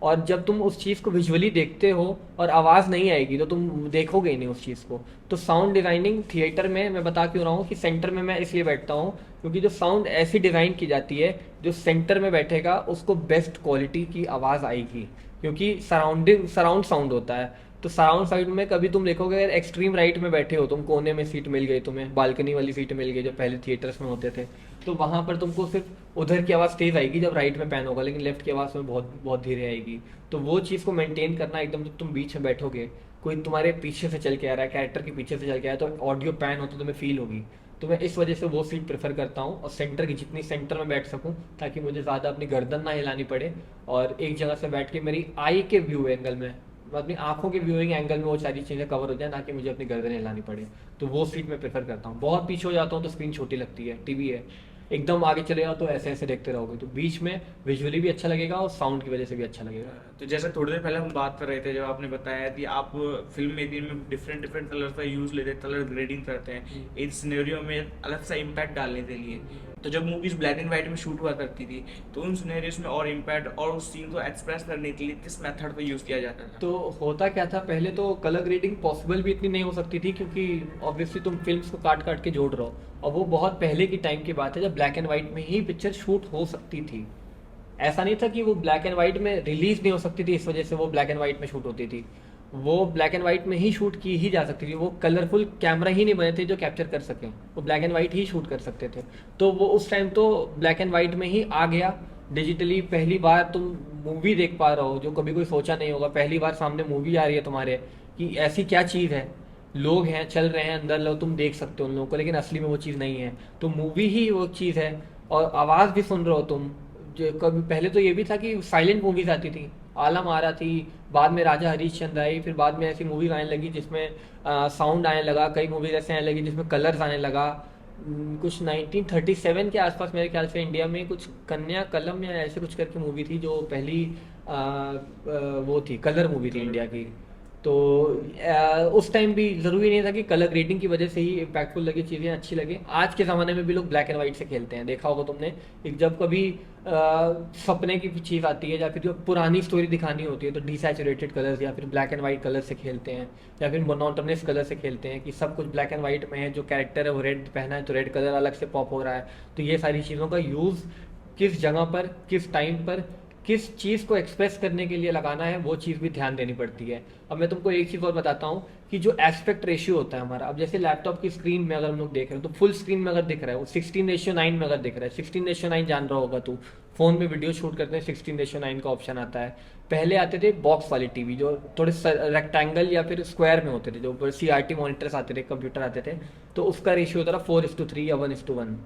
और जब तुम उस चीज़ को विजुअली देखते हो और आवाज़ नहीं आएगी तो तुम देखोगे ही नहीं उस चीज़ को। तो साउंड डिज़ाइनिंग थिएटर में मैं बता क्यों रहा हूँ कि सेंटर में मैं इसलिए बैठता हूँ, क्योंकि जो साउंड ऐसी डिज़ाइन की जाती है, जो सेंटर में बैठेगा उसको बेस्ट क्वालिटी की आवाज़ आएगी, क्योंकि सराउंड साउंड होता है। तो सराउंड साइड में कभी तुम देखोगे, अगर एक्सट्रीम राइट में बैठे हो तुम, कोने में सीट मिल गई तुम्हें, बालकनी वाली सीट मिल गई जो पहले थिएटर्स में होते थे, तो वहां पर तुमको सिर्फ उधर की आवाज़ तेज आएगी जब राइट में पैन होगा, लेकिन लेफ्ट की आवाज़ में बहुत बहुत धीरे आएगी। तो वो चीज़ को मेंटेन करना एकदम, जब तुम बीच में बैठोगे, कोई तुम्हारे पीछे से चल के आ रहा है, कैरेक्टर के पीछे से चल के आया, तो ऑडियो पैन हो तो तुम्हें फील होगी। तो मैं इस वजह से वो सीट प्रेफर करता हूँ, और सेंटर की, जितनी सेंटर में बैठ सकूँ, ताकि मुझे ज़्यादा अपनी गर्दन ना हिलानी पड़े, और एक जगह से बैठ के मेरी आई के व्यू एंगल में, अपनी आंखों के व्यूइंग एंगल में वो सारी चीज़ें कवर हो जाए, ना कि मुझे अपनी गर्दन हिलानी पड़े। तो वो सीट मैं प्रेफर करता हूँ। बहुत पीछे हो जाता हूँ तो स्क्रीन छोटी लगती है, टीवी है, एकदम आगे चले जाओ तो ऐसे ऐसे देखते रहोगे। तो बीच में विजुअली भी अच्छा लगेगा और साउंड की वजह से भी अच्छा लगेगा। तो जैसे थोड़ी देर पहले हम बात कर रहे थे, जब आपने बताया कि आप फिल्म मेकिंग में डिफरेंट डिफरेंट कलर का यूज लेते हैं, कलर ग्रेडिंग करते हैं एक सिनेरियो में अलग सा इम्पैक्ट डालने के लिए। तो जब मूवीज ब्लैक एंड व्हाइट में शूट हुआ करती थी, तो उन सिनेरियोज में और इम्पैक्ट और उस सीन को एक्सप्रेस करने के लिए किस मेथड का यूज किया जाता था? तो होता क्या था, पहले तो कलर ग्रेडिंग पॉसिबल भी इतनी नहीं हो सकती थी, क्योंकि ऑब्वियसली तुम फिल्म्स को काट काट के जोड़ रहे हो, और वो बहुत पहले की टाइम की बात है जब ब्लैक एंड व्हाइट में ही पिक्चर शूट हो सकती थी। ऐसा नहीं था कि वो ब्लैक एंड व्हाइट में रिलीज नहीं हो सकती थी, इस वजह से वो ब्लैक एंड व्हाइट में शूट होती थी। वो ब्लैक एंड व्हाइट में ही शूट की ही जा सकती थी। वो कलरफुल कैमरा ही नहीं बने थे जो कैप्चर कर सकें, वो black and white he shoot कर सकते थे। तो वो उस टाइम तो ब्लैक एंड व्हाइट में ही आ गया डिजिटली। पहली बार तुम मूवी देख पा रहे हो जो कभी कोई सोचा नहीं होगा, पहली बार सामने मूवी आ रही है तुम्हारे, कि ऐसी क्या चीज़ है, लोग हैं चल रहे हैं अंदर, लोग तुम देख सकते हो उन लोगों को, लेकिन असली में वो चीज़ नहीं है। तो मूवी ही वो चीज़ है, और आवाज़ भी सुन रहे हो तुम। जो कभी पहले तो ये भी था कि साइलेंट मूवीज आती थी, आलम आ रहा थी, बाद में राजा हरीशचंद्र आई, फिर बाद में ऐसी मूवीज आने लगी जिसमें साउंड आने लगा, कई मूवीज ऐसे आने लगी जिसमें कलर्स आने लगा। कुछ 1937 के आसपास मेरे ख्याल से इंडिया में कुछ कन्या कलम या ऐसे कुछ करके मूवी थी, जो पहली वो थी, कलर मूवी थी इंडिया की। तो उस टाइम भी ज़रूरी नहीं था कि कलर ग्रेडिंग की वजह से ही इम्पैक्टफुल लगे, चीज़ें अच्छी लगे। आज के ज़माने में भी लोग ब्लैक एंड वाइट से खेलते हैं, देखा होगा तुमने। एक जब कभी सपने की चीज़ आती है या फिर जो पुरानी स्टोरी दिखानी होती है, तो डीसैचुरेटेड कलर्स या फिर ब्लैक एंड वाइट कलर से खेलते हैं, या फिर मोनोटोनस कलर से खेलते हैं, कि सब कुछ ब्लैक एंड वाइट में है, जो कैरेक्टर है वो रेड पहना है तो रेड कलर अलग से पॉप हो रहा है। तो ये सारी चीज़ों का यूज़ किस जगह पर, किस टाइम पर, किस चीज़ को एक्सप्रेस करने के लिए लगाना है, वो चीज़ भी ध्यान देनी पड़ती है। अब मैं तुमको एक चीज़ और बताता हूँ कि जो एस्पेक्ट रेशियो होता है हमारा, अब जैसे लैपटॉप की स्क्रीन में अगर हम लोग देख रहे हैं, तो फुल स्क्रीन में अगर दिख रहा है वो 16:9 में अगर दिख रहा है, 16:9 जान रहा होगा तू, फोन में वीडियो शूट करते हैं 16:9 का ऑप्शन आता है। पहले आते थे बॉक्स वाले टीवी जो थोड़े रेक्टेंगल या फिर स्क्वायर में होते थे, जो CRT मॉनिटर्स आते थे, कंप्यूटर आते थे, तो उसका रेशियो होता था 4:3 या 1:1।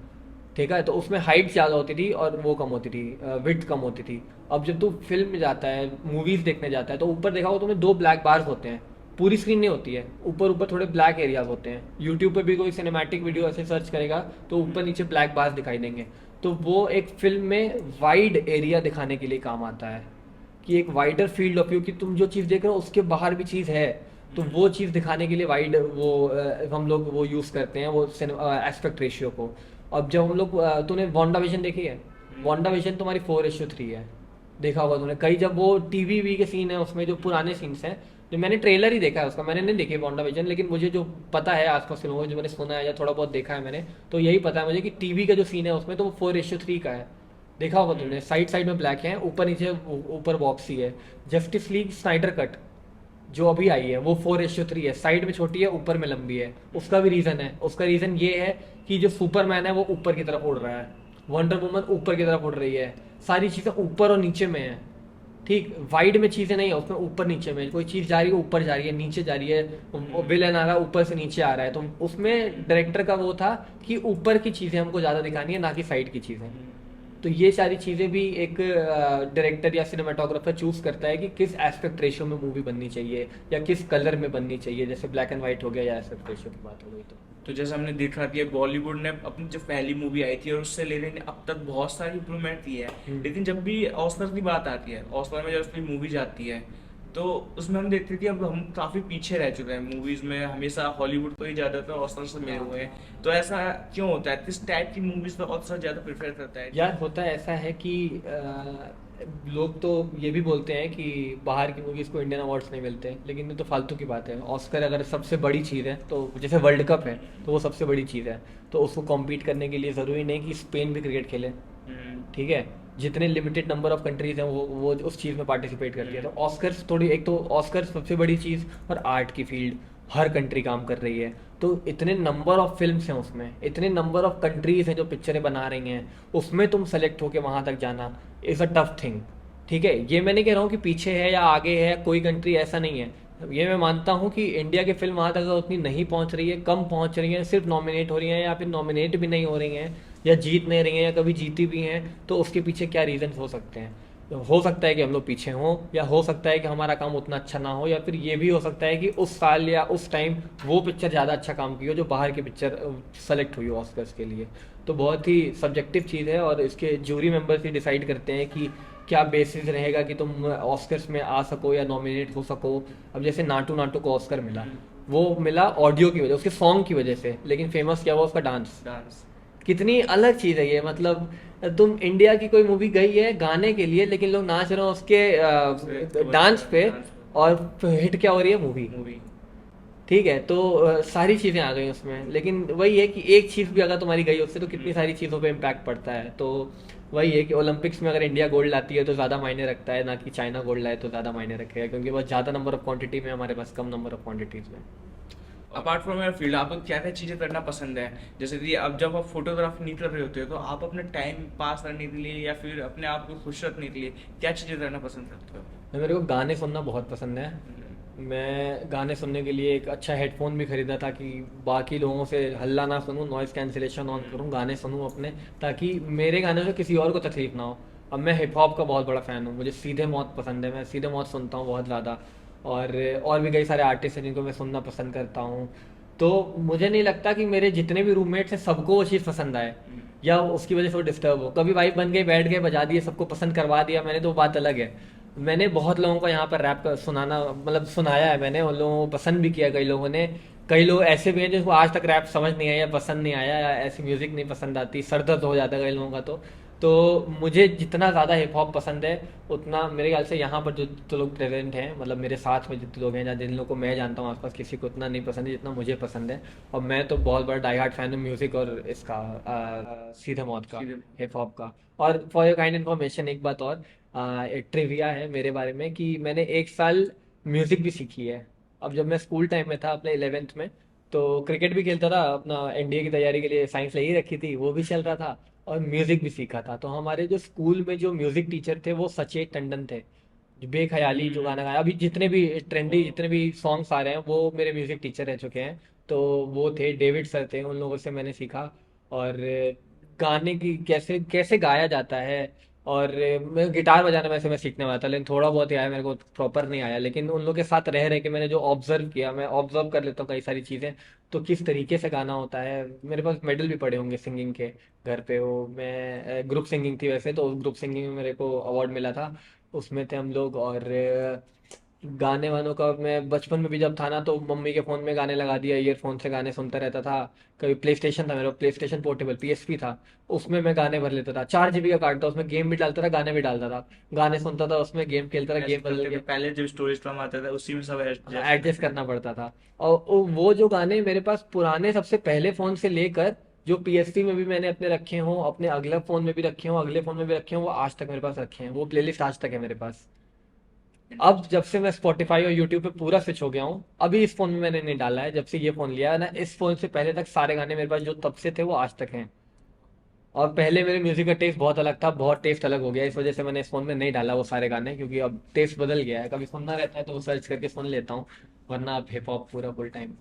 ठीक है, तो उसमें हाइट ज़्यादा होती थी और वो कम होती थी, विड्थ कम होती थी। अब जब तू फिल्म में जाता है, मूवीज़ देखने जाता है, तो ऊपर देखा होगा तुम्हें 2 ब्लैक बार्स होते हैं, पूरी स्क्रीन नहीं होती है, ऊपर ऊपर थोड़े ब्लैक एरियाज होते हैं। यूट्यूब पे भी कोई सिनेमैटिक वीडियो ऐसे सर्च करेगा तो ऊपर नीचे ब्लैक बार्स दिखाई देंगे। तो वो एक फिल्म में वाइड एरिया दिखाने के लिए काम आता है, कि एक वाइडर फील्ड ऑफ व्यू, कि तुम जो चीज़ देख रहे हो उसके बाहर भी चीज़ है। तो वो चीज़ दिखाने के लिए वाइड वो हम लोग वो यूज़ करते हैं वो एस्पेक्ट रेशियो को। अब जब हम लोग तूने वांडा विजन देखी है? वांडा विजन तुम्हारी 4:3 है। देखा होगा तूने कई जब वो टीवी वी के सीन है उसमें जो पुराने सीन्स हैं, जो मैंने ट्रेलर ही देखा है उसका, मैंने नहीं देखी वांडा विजन, लेकिन मुझे जो पता है आसपास के लोगों को, जो मैंने सुना है या थोड़ा बहुत देखा है मैंने, तो यही पता है मुझे कि टीवी का जो सीन है उसमें तो वो 4:3 का है। देखा होगा तुमने, साइड साइड में ब्लैक है, ऊपर नीचे ऊपर बॉक्सी है। जस्टिस लीग स्नाइडर कट जो अभी आई है वो 4:3 है, साइड में छोटी है ऊपर में लंबी है। उसका भी रीज़न है, उसका रीज़न ये है कि जो सुपरमैन है वो ऊपर की तरफ उड़ रहा है, वंडर वुमन ऊपर की तरफ उड़ रही है, सारी चीज़ें ऊपर और नीचे में है। ठीक, वाइड में चीज़ें नहीं है उसमें, ऊपर नीचे में कोई चीज़ जा रही है, ऊपर जा रही है, नीचे जा रही है, विलन आ रहा है ऊपर से नीचे आ रहा है, तो उसमें डायरेक्टर का वो था कि ऊपर की चीज़ें हमको ज़्यादा दिखानी है, ना कि साइड की चीज़ें। तो ये सारी चीज़ें भी एक डायरेक्टर या सिनेमाटोग्राफर चूज करता है कि किस एस्पेक्ट रेशियो में मूवी बननी चाहिए या किस कलर में बननी चाहिए, जैसे ब्लैक एंड वाइट हो गया या एस्पेक्ट रेशियो की बात हो गई तो जैसे हमने देखा कि बॉलीवुड ने अपनी जब पहली मूवी आई थी और उससे लेकर अब तक बहुत सारी इम्प्रूवमेंट की है, लेकिन जब भी ऑस्कर की बात आती है, ऑस्कर में जब उसकी मूवी जाती है, तो उसमें हम देखते थे कि अब हम काफी पीछे रह चुके हैं मूवीज में, हमेशा हॉलीवुड को ही ज्यादातर ऑस्कर से मिले हुए हैं। तो ऐसा क्यों होता है, किस टाइप की मूवीज पे ऑस्कर ज्यादा प्रेफर करता है? यार होता है ऐसा है कि लोग तो ये भी बोलते हैं कि बाहर की मूवीज़ को इंडियन अवार्ड्स नहीं मिलते, लेकिन ये तो फालतू की बात है। ऑस्कर अगर सबसे बड़ी चीज़ है तो जैसे वर्ल्ड कप है तो वो सबसे बड़ी चीज़ है, तो उसको कॉम्पीट करने के लिए ज़रूरी नहीं कि स्पेन भी क्रिकेट खेले। हम्म। ठीक है, जितने लिमिटेड नंबर ऑफ कंट्रीज हैं वो उस चीज़ में पार्टिसिपेट करती है। तो ऑस्कर्स थोड़ी, एक तो ऑस्कर्स सबसे बड़ी चीज़, और आर्ट की फील्ड हर कंट्री काम कर रही है, तो इतने नंबर ऑफ फिल्म्स हैं उसमें, इतने नंबर ऑफ कंट्रीज हैं जो पिक्चरें बना रही हैं, उसमें तुम सेलेक्ट होके वहाँ तक जाना इज़ अ टफ थिंग। ठीक है, ये मैं नहीं कह रहा हूँ कि पीछे है या आगे है कोई कंट्री, ऐसा नहीं है। ये मैं मानता हूँ कि इंडिया की फिल्म वहाँ तक अगर उतनी नहीं पहुँच रही है, कम पहुँच रही है, सिर्फ नॉमिनेट हो रही हैं या फिर नॉमिनेट भी नहीं हो रही हैं या जीत नहीं रही हैं या कभी जीती भी हैं, तो उसके पीछे क्या रीज़न हो सकते हैं। तो हो सकता है कि हम लोग पीछे हों, या हो सकता है कि हमारा काम उतना अच्छा ना हो, या फिर ये भी हो सकता है कि उस साल या उस टाइम वो पिक्चर ज़्यादा अच्छा काम की हो जो बाहर की पिक्चर सेलेक्ट हुई हो ऑस्कर्स के लिए। तो बहुत ही सब्जेक्टिव चीज़ है और इसके जूरी मेंबर्स ही डिसाइड करते हैं कि क्या बेसिस रहेगा कि तुम ऑस्कर्स में आ सको या नॉमिनेट हो सको। अब जैसे नाटू नाटू को ऑस्कर मिला, वो मिला ऑडियो की वजह, उसके सॉन्ग की वजह से, लेकिन फेमस क्या हुआ उसका डांस। डांस। कितनी अलग चीज़ है ये, मतलब तुम इंडिया की कोई मूवी गई है गाने के लिए, लेकिन लोग नाच रहे हो उसके डांस पे, डांस। और हिट क्या हो रही है मूवी। मूवी। ठीक है, तो सारी चीज़ें आ गई उसमें, लेकिन वही है कि एक चीज़ भी अगर तुम्हारी गई उससे तो कितनी सारी चीज़ों पे इम्पैक्ट पड़ता है। तो वही है कि ओलंपिक्स में अगर इंडिया गोल्ड लाती है तो ज़्यादा मायने रखता है, ना कि चाइना गोल्ड लाए तो ज़्यादा मायने रखेगा, क्योंकि बहुत ज़्यादा नंबर ऑफ क्वांटिटी में, हमारे पास कम नंबर ऑफ क्वांटिटीज़ में। अपार्ट फ्रॉम योर फील्ड आपको क्या क्या चीज़ें करना पसंद है? जैसे कि अब जब आप फोटोग्राफी नहीं कर रहे होते हो तो आप अपने टाइम पास करने के लिए या फिर अपने आप को खुश रखने के लिए क्या चीज़ें करना पसंद करते हो? मेरे को गाने सुनना बहुत पसंद है। मैं गाने सुनने के लिए एक अच्छा हेडफोन भी खरीदा ताकि बाकी लोगों से हल्ला ना सुनूं, नॉइज़ कैंसिलेशन ऑन करूं, गाने सुनूं अपने, ताकि मेरे गाने से किसी और को तकलीफ ना हो। अब मैं हिप हॉप का बहुत बड़ा फ़ैन हूँ, मुझे सीधे मौत पसंद है, मैं सीधे मौत सुनता हूँ बहुत ज़्यादा। और भी कई सारे आर्टिस्ट हैं जिनको मैं सुनना पसंद करता हूँ। तो मुझे नहीं लगता कि मेरे जितने भी रूममेट्स हैं सबको वो चीज़ पसंद आए या उसकी वजह से वो डिस्टर्ब हो। कभी वाइब बन गई, बैठ गए, बजा दिए, सबको पसंद करवा दिया मैंने, तो वो बात अलग है। मैंने बहुत लोगों को यहाँ पर रैप का सुनाना, मतलब सुनाया है मैंने, उन लोगों को पसंद भी किया कई लोगों ने। कई लोग ऐसे भी हैं जिनको आज तक रैप समझ नहीं आया, पसंद नहीं आया, या ऐसी म्यूज़िक नहीं पसंद आती, सर दर्द हो जाता है कई लोगों का। तो मुझे जितना ज़्यादा हिप हॉप पसंद है, उतना मेरे ख्याल से यहाँ पर जो लोग प्रेजेंट हैं, मतलब मेरे साथ में जितने लोग हैं या जिन लोगों को मैं जानता हूँ आसपास, किसी को उतना नहीं पसंद है जितना मुझे पसंद है। और मैं तो बहुत बड़ा डाई हार्ट फैन हूँ म्यूज़िक और इसका सीधे मौत का, सीधे। हिप हॉप का। और फॉर योर काइंड इन्फॉर्मेशन एक बात और, एक ट्रिविया है मेरे बारे में कि मैंने एक साल म्यूज़िक भी सीखी है। अब जब मैं स्कूल टाइम में था अपने 11th में, तो क्रिकेट भी खेलता था, अपना एनडीए की तैयारी के लिए साइंस ले ही रखी थी, वो भी चल रहा था, और म्यूज़िक भी सीखा था। तो हमारे जो स्कूल में जो म्यूज़िक टीचर थे वो सचेत टंडन थे, जो बेख्याली जो गाना गाया, अभी जितने भी ट्रेंडी जितने भी सॉन्ग्स आ रहे हैं वो मेरे म्यूज़िक टीचर रह चुके हैं। तो वो थे, डेविड सर थे, उन लोगों से मैंने सीखा। और गाने की कैसे कैसे गाया जाता है, और मैं गिटार बजाना वैसे मैं सीखने वाला था, लेकिन थोड़ा बहुत ही आया, मेरे को प्रॉपर नहीं आया। लेकिन उन लोग के साथ रह रहे के मैंने जो ऑब्जर्व किया, मैं ऑब्जर्व कर लेता हूँ कई सारी चीज़ें, तो किस तरीके से गाना होता है। मेरे पास मेडल भी पड़े होंगे सिंगिंग के घर पे। वो मैं ग्रुप सिंगिंग थी वैसे, तो उस ग्रुप सिंगिंग में मेरे को अवार्ड मिला था, उसमें थे हम लोग। और गाने वानों का मैं बचपन में भी जब था ना, तो मम्मी के फ़ोन में गाने लगा दिया, ईयरफोन से गाने सुनता रहता था। कभी प्ले स्टेशन था मेरा, प्ले स्टेशन पोर्टेबल पीएसपी था, उसमें मैं गाने भर लेता था। 4 जीबी का कार्ड था, उसमें गेम भी डालता था, गाने भी डालता था। गाने सुनता था उसमें, गेम खेलता था, ऐसे गेम बदल करते थे के पहले, जो स्टोरेज कम आता था उसी में सब एडजस्ट एडजस्ट करते करना पड़ता था। और वो जो गाने मेरे पास पुराने सबसे पहले फ़ोन से लेकर जो पीएसपी में भी मैंने अपने रखे हों, अपने अगले फ़ोन में भी रखे हों, अगले फ़ोन में भी रखे हों, वो आज तक मेरे पास रखे हैं। वो प्लेलिस्ट आज तक है मेरे पास। थे। अब जब से मैं स्पॉटिफाई और यूट्यूब पे पूरा स्विच हो गया हूँ, अभी इस फोन में मैंने नहीं डाला है। जब से ये फोन लिया है ना, इस फोन से पहले तक सारे गाने मेरे पास जो तब से थे वो आज तक हैं। और पहले मेरे म्यूजिक का टेस्ट बहुत अलग था, बहुत टेस्ट अलग हो गया, इस वजह से मैंने इस फोन में नहीं डाला वो सारे गाने, क्योंकि अब टेस्ट बदल गया है। कभी सुनना रहता है तो सर्च करके सुन लेता हूँ, वरना अब हिप हॉप पूरा फुल टाइम।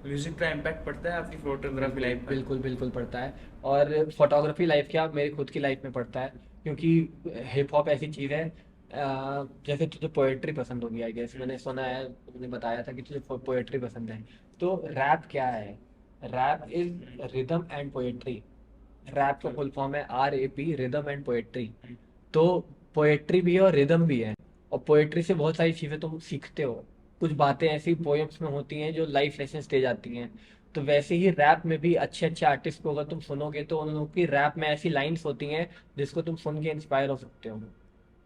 म्यूजिक का इम्पैक्ट पड़ता है आपकी फोटोग्राफी लाइफ पर? बिल्कुल बिल्कुल पड़ता है। और फोटोग्राफी लाइफ क्या, मेरी खुद की लाइफ में पड़ता है। क्योंकि हिप हॉप ऐसी चीज़ है, जैसे तुझे पोएट्री पसंद होगी, आई गेस मैंने सुना है, तुमने बताया था कि तुझे पोएट्री पसंद है। तो रैप क्या है? Rap is rhythm and poetry. Rap का फुल फॉर्म है RAP, रिदम एंड पोएट्री। तो पोएट्री भी है और रिदम भी है। और पोएट्री से बहुत सारी चीज़ें तुम सीखते हो। कुछ बातें ऐसी पोएम्स में होती हैं जो लाइफ लेसन दे जाती हैं। तो वैसे ही रैप में भी अच्छे अच्छे आर्टिस्ट को अगर तुम सुनोगे, तो उन लोगों की रैप में ऐसी लाइंस होती हैं जिसको तुम सुन के इंस्पायर हो सकते हो।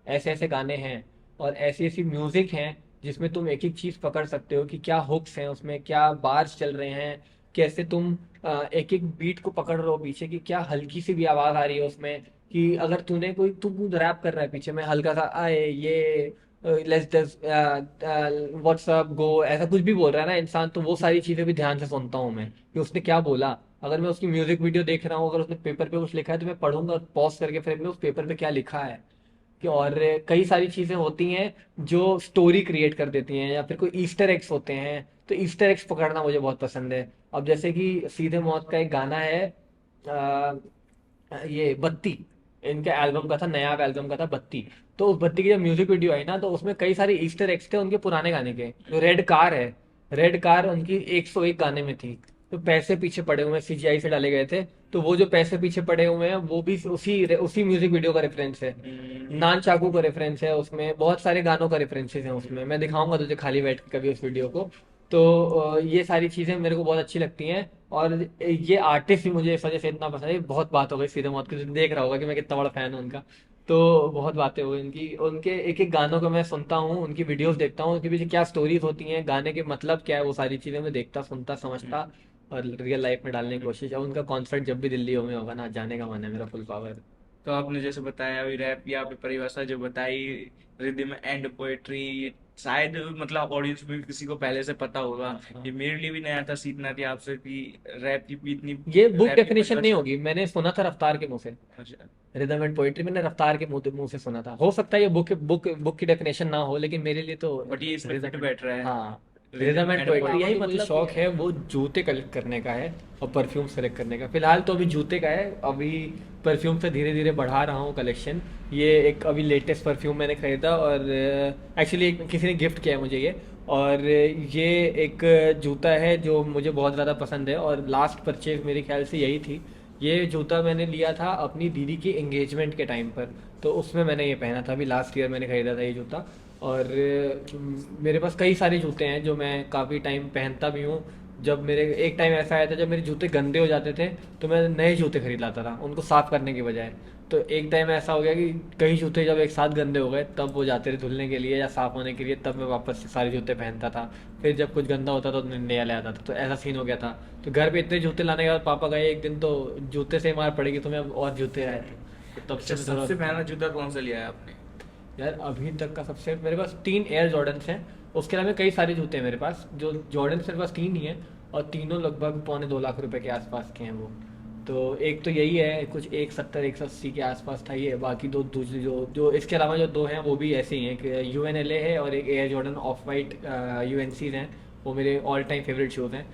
ऐसे ऐसे गाने हैं और ऐसी ऐसी म्यूजिक हैं जिसमें तुम एक एक चीज पकड़ सकते हो कि क्या हुक्स हैं उसमें, क्या बार्स चल रहे हैं, कैसे तुम एक एक बीट को पकड़ रहे हो पीछे की, क्या हल्की सी भी आवाज आ रही है उसमें। कि अगर तूने कोई, तू रैप कर रहा है पीछे में हल्का सा आए ये लेट्स जस्ट व्हाट्सअप गो, ऐसा कुछ भी बोल रहा है ना इंसान, तो वो सारी चीजें भी ध्यान से सुनता हूँ मैं कि उसने क्या बोला। अगर मैं उसकी म्यूजिक वीडियो देख रहा हूँ, अगर उसने पेपर पे कुछ लिखा है, तो मैं पढ़ूंगा पॉज करके फिर मैं उस पेपर पे क्या लिखा है। कि और कई सारी चीजें होती हैं जो स्टोरी क्रिएट कर देती हैं, या फिर कोई ईस्टर एग्स होते हैं, तो ईस्टर एग्स पकड़ना मुझे बहुत पसंद है। अब जैसे कि सीधे मौत का एक गाना है, ये बत्ती, इनके एल्बम का था, नया एल्बम का था बत्ती। तो उस बत्ती की जब म्यूजिक वीडियो आई ना, तो उसमें कई सारे ईस्टर एग्स थे उनके पुराने गाने के। जो रेड कार है, रेड कार उनकी 101 गाने में थी। तो पैसे पीछे पड़े हुए CGI से डाले गए थे। तो वो जो पैसे पीछे पड़े हुए हैं वो भी उसी उसी म्यूजिक वीडियो का रेफरेंस है। नान चाकू का रेफरेंस है उसमें, बहुत सारे गानों का रेफरेंसेस हैं उसमें, मैं दिखाऊंगा तुझे खाली बैठ के कभी उस वीडियो को। तो ये सारी चीज़ें मेरे को बहुत अच्छी लगती हैं। और ये आर्टिस्ट भी मुझे इस वजह से इतना पसंद है। बहुत बात हो गई सीधे मौत की, तुझे देख रहा होगा कि मैं कितना बड़ा फैन हूँ उनका। तो बहुत बातें हो गई उनकी, उनके एक एक गानों को मैं सुनता हूँ, उनकी वीडियोस देखता हूँ, उनके पीछे क्या स्टोरीज होती हैं, गाने के मतलब क्या है, वो सारी चीज़ें मैं देखता सुनता समझता और रियल लाइफ में डालने की कोशिश। और उनका कॉन्सर्ट जब भी दिल्ली में होगा ना, जाने का मन है मेरा फुल पावर। तो आपने जैसे बताया अभी रैप या आपने परिभाषा जो बताई, रिदम एंड पोएट्री, शायद मतलब ऑडियंस में किसी को पहले से पता होगा। हाँ हाँ। ये मेरे लिए भी नया था, सीखना थी आपसे कि रैप की भी इतनी, ये बुक रैप की डेफिनेशन नहीं परिभाषा। होगी, मैंने सुना था रफ्तार के मुंह से। अच्छा। रिदम एंड पोइट्री मैंने रफ्तार के मुंह से सुना था। हो सकता है ये बुक की डेफिनेशन ना हो, लेकिन मेरे लिए तो बट ये इसमें फिट रिदम एंड, बैठ रहा है, हाँ, rhythm rhythm and and poetry. Poetry. यही मुझे शौक है वो जूते कलेक्ट करने का है और परफ्यूम सेलेक्ट करने का। फिलहाल तो अभी जूते का है, अभी परफ्यूम से धीरे धीरे बढ़ा रहा हूँ कलेक्शन। ये एक अभी लेटेस्ट परफ्यूम मैंने खरीदा, और एक्चुअली किसी ने गिफ्ट किया है मुझे ये। और ये एक जूता है जो मुझे बहुत ज़्यादा पसंद है, और लास्ट परचेज मेरे ख्याल से यही थी। ये जूता मैंने लिया था अपनी दीदी की एंगेजमेंट के टाइम पर, तो उसमें मैंने ये पहना था। अभी लास्ट ईयर मैंने खरीदा था ये जूता। और मेरे पास कई सारे जूते हैं जो मैं काफ़ी टाइम पहनता भी हूँ। जब मेरे एक टाइम ऐसा आया था जब मेरे जूते गंदे हो जाते थे, तो मैं नए जूते खरीद लाता था उनको साफ़ करने के बजाय। तो एक टाइम ऐसा हो गया कि कई जूते जब एक साथ गंदे हो गए, तब वो जाते थे धुलने के लिए या साफ़ होने के लिए, तब मैं वापस से सारे जूते पहनता था। फिर जब कुछ गंदा होता था तो नया ले आता था, तो ऐसा सीन हो गया था। तो घर पे इतने जूते लाने के बाद पापा गए एक दिन, तो जूते से ही मार पड़ेगी तुम्हें, अब और जूते आए। तो तब से अच्छा, मैं थोड़ा, सबसे पहला जूता कौन सा लिया है आपने? यार अभी तक का सबसे, मेरे पास 3 एयर जॉर्डन्स हैं। उसके अलावा कई सारे जूते हैं मेरे पास, जो जॉर्डन्स मेरे पास 3 ही हैं। और तीनों लगभग 2.25 लाख रुपए के आसपास के हैं वो। तो एक तो यही है, कुछ 170 180 के आसपास था ये। बाकी दो दूसरे जो जो इसके अलावा जो दो हैं वो भी ऐसे ही हैं कि UNLA है, और एक air Jordan of white UNCs हैं। वो मेरे ऑल टाइम फेवरेट शूज़ हैं।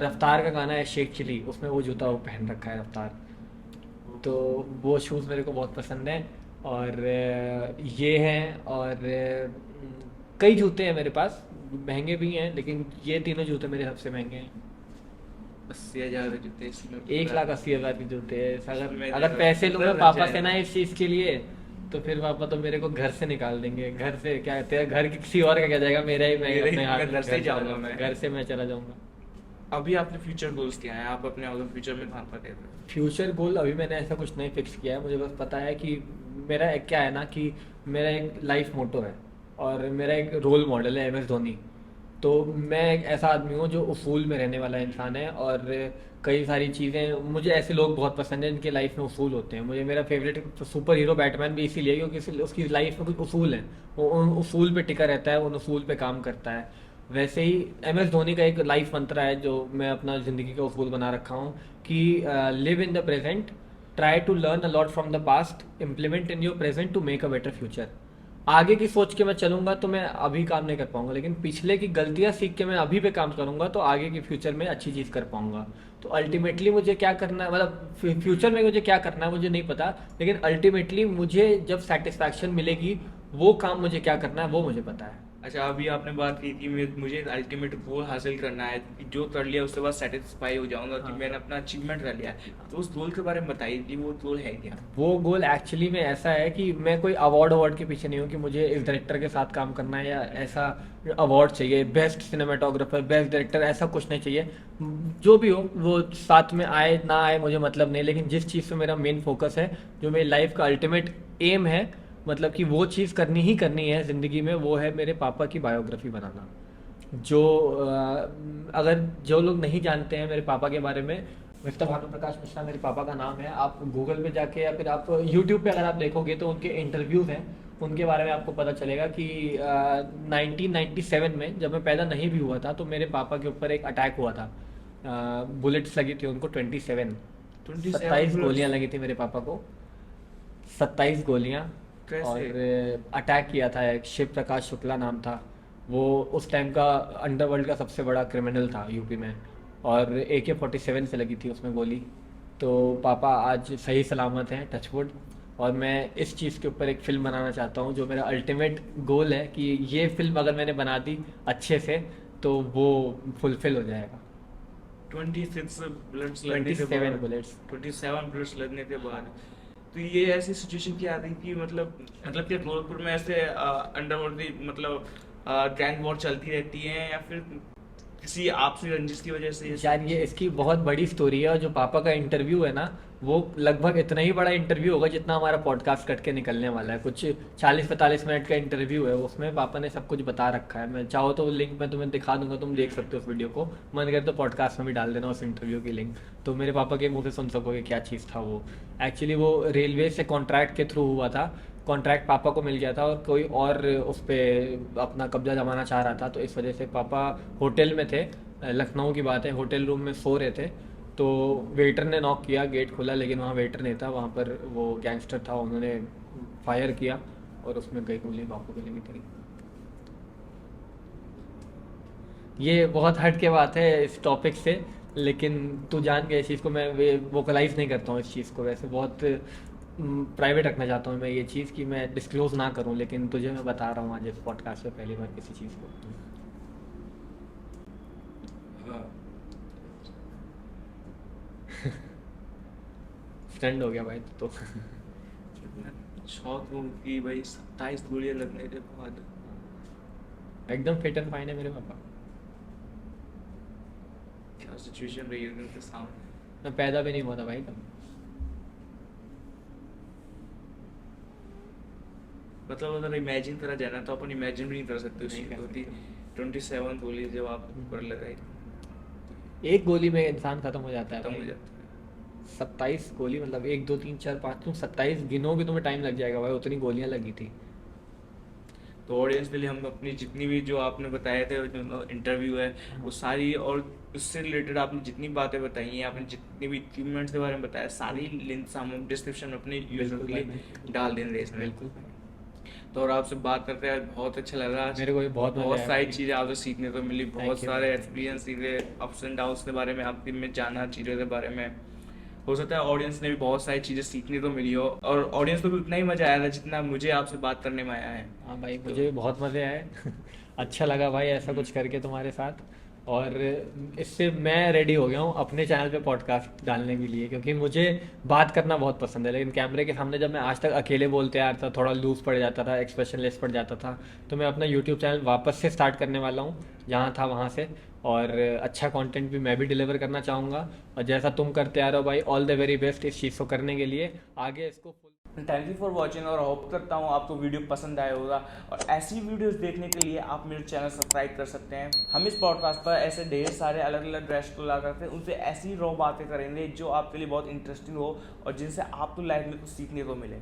रफ्तार का गाना है शेख चिली, उसमें वो जूता वो पहन रखा है रफ्तार। तो वो शूज़ मेरे को बहुत पसंद हैं। और ये हैं, और कई जूते हैं मेरे पास, महंगे भी हैं, लेकिन ये तीनों जूते मेरे सबसे महंगे हैं। 80,000 के जूते इसमें 1,80,000 के जूते हैं। इसमें अगर मेरे अगर पैसे लूँ मैं लग पापा से जाएगा। ना इस चीज़ के लिए, तो फिर पापा तो मेरे को घर से निकाल देंगे। घर से क्या, तेरा घर किसी और का क्या जाएगा, मेरा ही, मैं मेरे अपने हाथ मैं में घर से ही घर चला जाऊंगा जाऊंगा, मैं। घर से मैं चला जाऊंगा। अभी आपके फ्यूचर गोल्स क्या हैं, आप अपने आगे फ्यूचर में कहाँ पर देख रहे हो? फ्यूचर गोल अभी मैंने ऐसा कुछ नहीं फिक्स किया है, मुझे बस पता है कि मेरा एक क्या है ना कि मेरा एक लाइफ मोटो है और मेरा एक रोल मॉडल है एम एस धोनी। तो मैं एक ऐसा आदमी हूँ जो उसूल में रहने वाला इंसान है, और कई सारी चीज़ें, मुझे ऐसे लोग बहुत पसंद हैं जिनके लाइफ में उसूल होते हैं। मुझे मेरा फेवरेट सुपर हीरो बैटमैन भी इसीलिए क्योंकि उसकी लाइफ में कुछ उसूल हैं, वो उन उसूल पे टिका रहता है, उन उसूल पे काम करता है। वैसे ही एम एस धोनी का एक लाइफ मंत्र है जो मैं अपना ज़िंदगी का उसूल बना रखा हूँ कि live in the present, try to learn a lot from the past, implement in your present to make a better future. आगे की सोच के मैं चलूंगा तो मैं अभी काम नहीं कर पाऊंगा, लेकिन पिछले की गलतियां सीख के मैं अभी पे काम करूंगा तो आगे की फ्यूचर में अच्छी चीज़ कर पाऊंगा। तो अल्टीमेटली मुझे क्या करना है, मतलब फ्यूचर में मुझे क्या करना है मुझे नहीं पता, लेकिन अल्टीमेटली मुझे जब सेटिस्फैक्शन मिलेगी, वो काम मुझे क्या करना है वो मुझे पता है। अच्छा, अभी आपने बात की कि मुझे अल्टीमेट गोल हासिल करना है, कि जो कर लिया उसके बाद सेटिस्फाई हो जाऊंगा कि हाँ। मैंने अपना अचीवमेंट कर लिया है। तो उस गोल के बारे में बताइए कि वो गोल है क्या? वो गोल एक्चुअली में ऐसा है कि मैं कोई अवार्ड के पीछे नहीं हूँ कि मुझे इस डायरेक्टर के साथ काम करना है या ऐसा अवार्ड चाहिए, बेस्ट सिनेमाटोग्राफर, बेस्ट डायरेक्टर, ऐसा कुछ नहीं चाहिए। जो भी हो वो साथ में आए ना आए मुझे मतलब नहीं, लेकिन जिस चीज़ पे मेरा मेन फोकस है, जो मेरी लाइफ का अल्टीमेट एम है, मतलब कि वो चीज़ करनी ही करनी है ज़िंदगी में, वो है मेरे पापा की बायोग्राफी बनाना। जो अगर जो लोग नहीं जानते हैं मेरे पापा के बारे में, मिस्टर भानु प्रकाश मिश्रा मेरे पापा का नाम है। आप गूगल पे जाके या फिर आप यूट्यूब पे अगर आप देखोगे तो उनके इंटरव्यूज़ हैं, उनके बारे में आपको पता चलेगा कि 1997 में जब मैं पैदा नहीं भी हुआ था तो मेरे पापा के ऊपर एक अटैक हुआ था। बुलेट्स लगी थी उनको 27, 27 27 गोलियां लगी थी मेरे पापा को, 27 गोलियां। कैसे? और अटैक किया था, एक शिव प्रकाश शुक्ला नाम था, वो उस टाइम का अंडरवर्ल्ड का सबसे बड़ा क्रिमिनल था यूपी में, और AK-47 से लगी थी उसमें गोली। तो पापा आज सही सलामत हैं, टचवुड। और मैं इस चीज़ के ऊपर एक फ़िल्म बनाना चाहता हूँ, जो मेरा अल्टीमेट गोल है कि ये फिल्म अगर मैंने बना दी अच्छे से तो वो फुलफिल हो जाएगा। 26 बुलेट्स लगने के 27 बाद, बुलेट्स। 27 बुलेट्स लगने के बाद, तो ये ऐसी सिचुएशन क्या आ गई कि मतलब कि गोरखपुर में ऐसे अंडरवर्ल्ड मतलब गैंग वॉर चलती रहती है, या फिर किसी आपसी रंजिश की वजह से ये यार सब? ये इसकी बहुत बड़ी स्टोरी है, और जो पापा का इंटरव्यू है ना, वो लगभग इतना ही बड़ा इंटरव्यू होगा जितना हमारा पॉडकास्ट कट के निकलने वाला है। कुछ 40-45 मिनट का इंटरव्यू है, उसमें पापा ने सब कुछ बता रखा है। मैं चाहो तो लिंक मैं तुम्हें दिखा दूंगा, तुम देख सकते हो उस वीडियो को। मन करे तो पॉडकास्ट में भी डाल देना उस इंटरव्यू की लिंक, तो मेरे पापा के मुंह से सुन सकोगे क्या चीज़ था वो। एक्चुअली वो रेलवे से कॉन्ट्रैक्ट के थ्रू हुआ था, कॉन्ट्रैक्ट पापा को मिल गया था और कोई और उस पर अपना कब्जा जमाना चाह रहा था, तो इस वजह से पापा होटल में थे। लखनऊ की बात है, होटल रूम में सो रहे थे, तो वेटर ने नॉक किया, गेट खोला, लेकिन वहाँ वेटर नहीं था, वहाँ पर वो गैंगस्टर था, उन्होंने फायर किया और उसमें कई गोली पापा को लगी थी। ये बहुत हट के बात है इस टॉपिक से, लेकिन तू जान गया इस चीज़ को, मैं वोकलाइज नहीं करता हूँ इस चीज़ को, वैसे बहुत प्राइवेट रखना चाहता हूँ मैं ये चीज़ कि मैं डिस्क्लोज ना करूँ, लेकिन तुझे मैं बता रहा हूँ आज इस पॉडकास्ट पे पहली बार किसी चीज़ को। हाँ। स्टैंड हो गया भाई तो। मैं शौक हूँ कि भाई 27 गोलियां लगने के बाद एकदम फिट एंड फाइन है मेरे पापा। क्या सिचुएशन रही है उनके सामने। मैं पैदा भी नहीं हुआ था भाई तब। मतलब अगर इमेजिन करा जाए ना तो अपन इमेजिन भी नहीं कर सकते उस नहीं चीज़ कर को कि सकते। 27 गोली जब आप ऊपर लगाई एक गोली में इंसान खत्म हो जाता है खत्म हो भाई। जाता है। 27 गोली, मतलब 1 2 3 4 5, तुम 27 गिनोगे तुम्हें टाइम लग जाएगा भाई, उतनी गोलियां लगी थी। तो ऑडियंस के लिए हम अपनी जितनी भी जो आपने बताए थे जो इंटरव्यू है वो सारी, और उससे रिलेटेड आपने जितनी बातें बताई हैं, आपने जितनी भी इक्विपमेंट्स के बारे में बताया, सारी लिंक्स हम डिस्क्रिप्शन में अपने यूजर के लिए डाल देंगे इसमें। बिल्कुल। तो और आपसे बात करते हैं बहुत अच्छा लगा आज। मेरे को भी बहुत मजा बहुत आया सारी भाई। चीज़ें आपसे सीखने को मिली, बहुत Thank you, सारे thank you। एक्सपीरियंस सीखे, अप्स एंड डाउन्स के बारे में आपके में जाना, चीज़ों के बारे में। हो सकता है ऑडियंस ने भी बहुत सारी चीज़ें सीखने को मिली हो, और ऑडियंस को भी उतना ही मजा आया था जितना मुझे आपसे बात करने में आया है। हाँ भाई, तो मुझे भी बहुत मज़े आए। अच्छा लगा भाई ऐसा कुछ करके तुम्हारे साथ। और इससे मैं रेडी हो गया हूँ अपने चैनल पे पॉडकास्ट डालने के लिए, क्योंकि मुझे बात करना बहुत पसंद है, लेकिन कैमरे के सामने जब मैं आज तक अकेले बोलते आ रहा था, थोड़ा लूज पड़ जाता था, एक्सप्रेशनलेस पड़ जाता था। तो मैं अपना यूट्यूब चैनल वापस से स्टार्ट करने वाला हूँ, जहाँ था वहाँ से। और अच्छा कंटेंट भी मैं भी डिलीवर करना चाहूँगा। और जैसा तुम करते आ रहे हो भाई, ऑल द वेरी बेस्ट इस चीज़ को करने के लिए। आगे इसको full. Thank you for watching, और होप करता हूँ आपको वीडियो पसंद आया होगा। और ऐसी वीडियोस देखने के लिए आप मेरे चैनल सब्सक्राइब कर सकते हैं। हम इस पॉडकास्ट पर ऐसे ढेर सारे अलग अलग ड्रेस को ला करते हैं, उनसे ऐसी रॉ बातें करेंगे जो आपके लिए बहुत इंटरेस्टिंग हो और जिनसे आपको लाइफ में कुछ सीखने को मिले।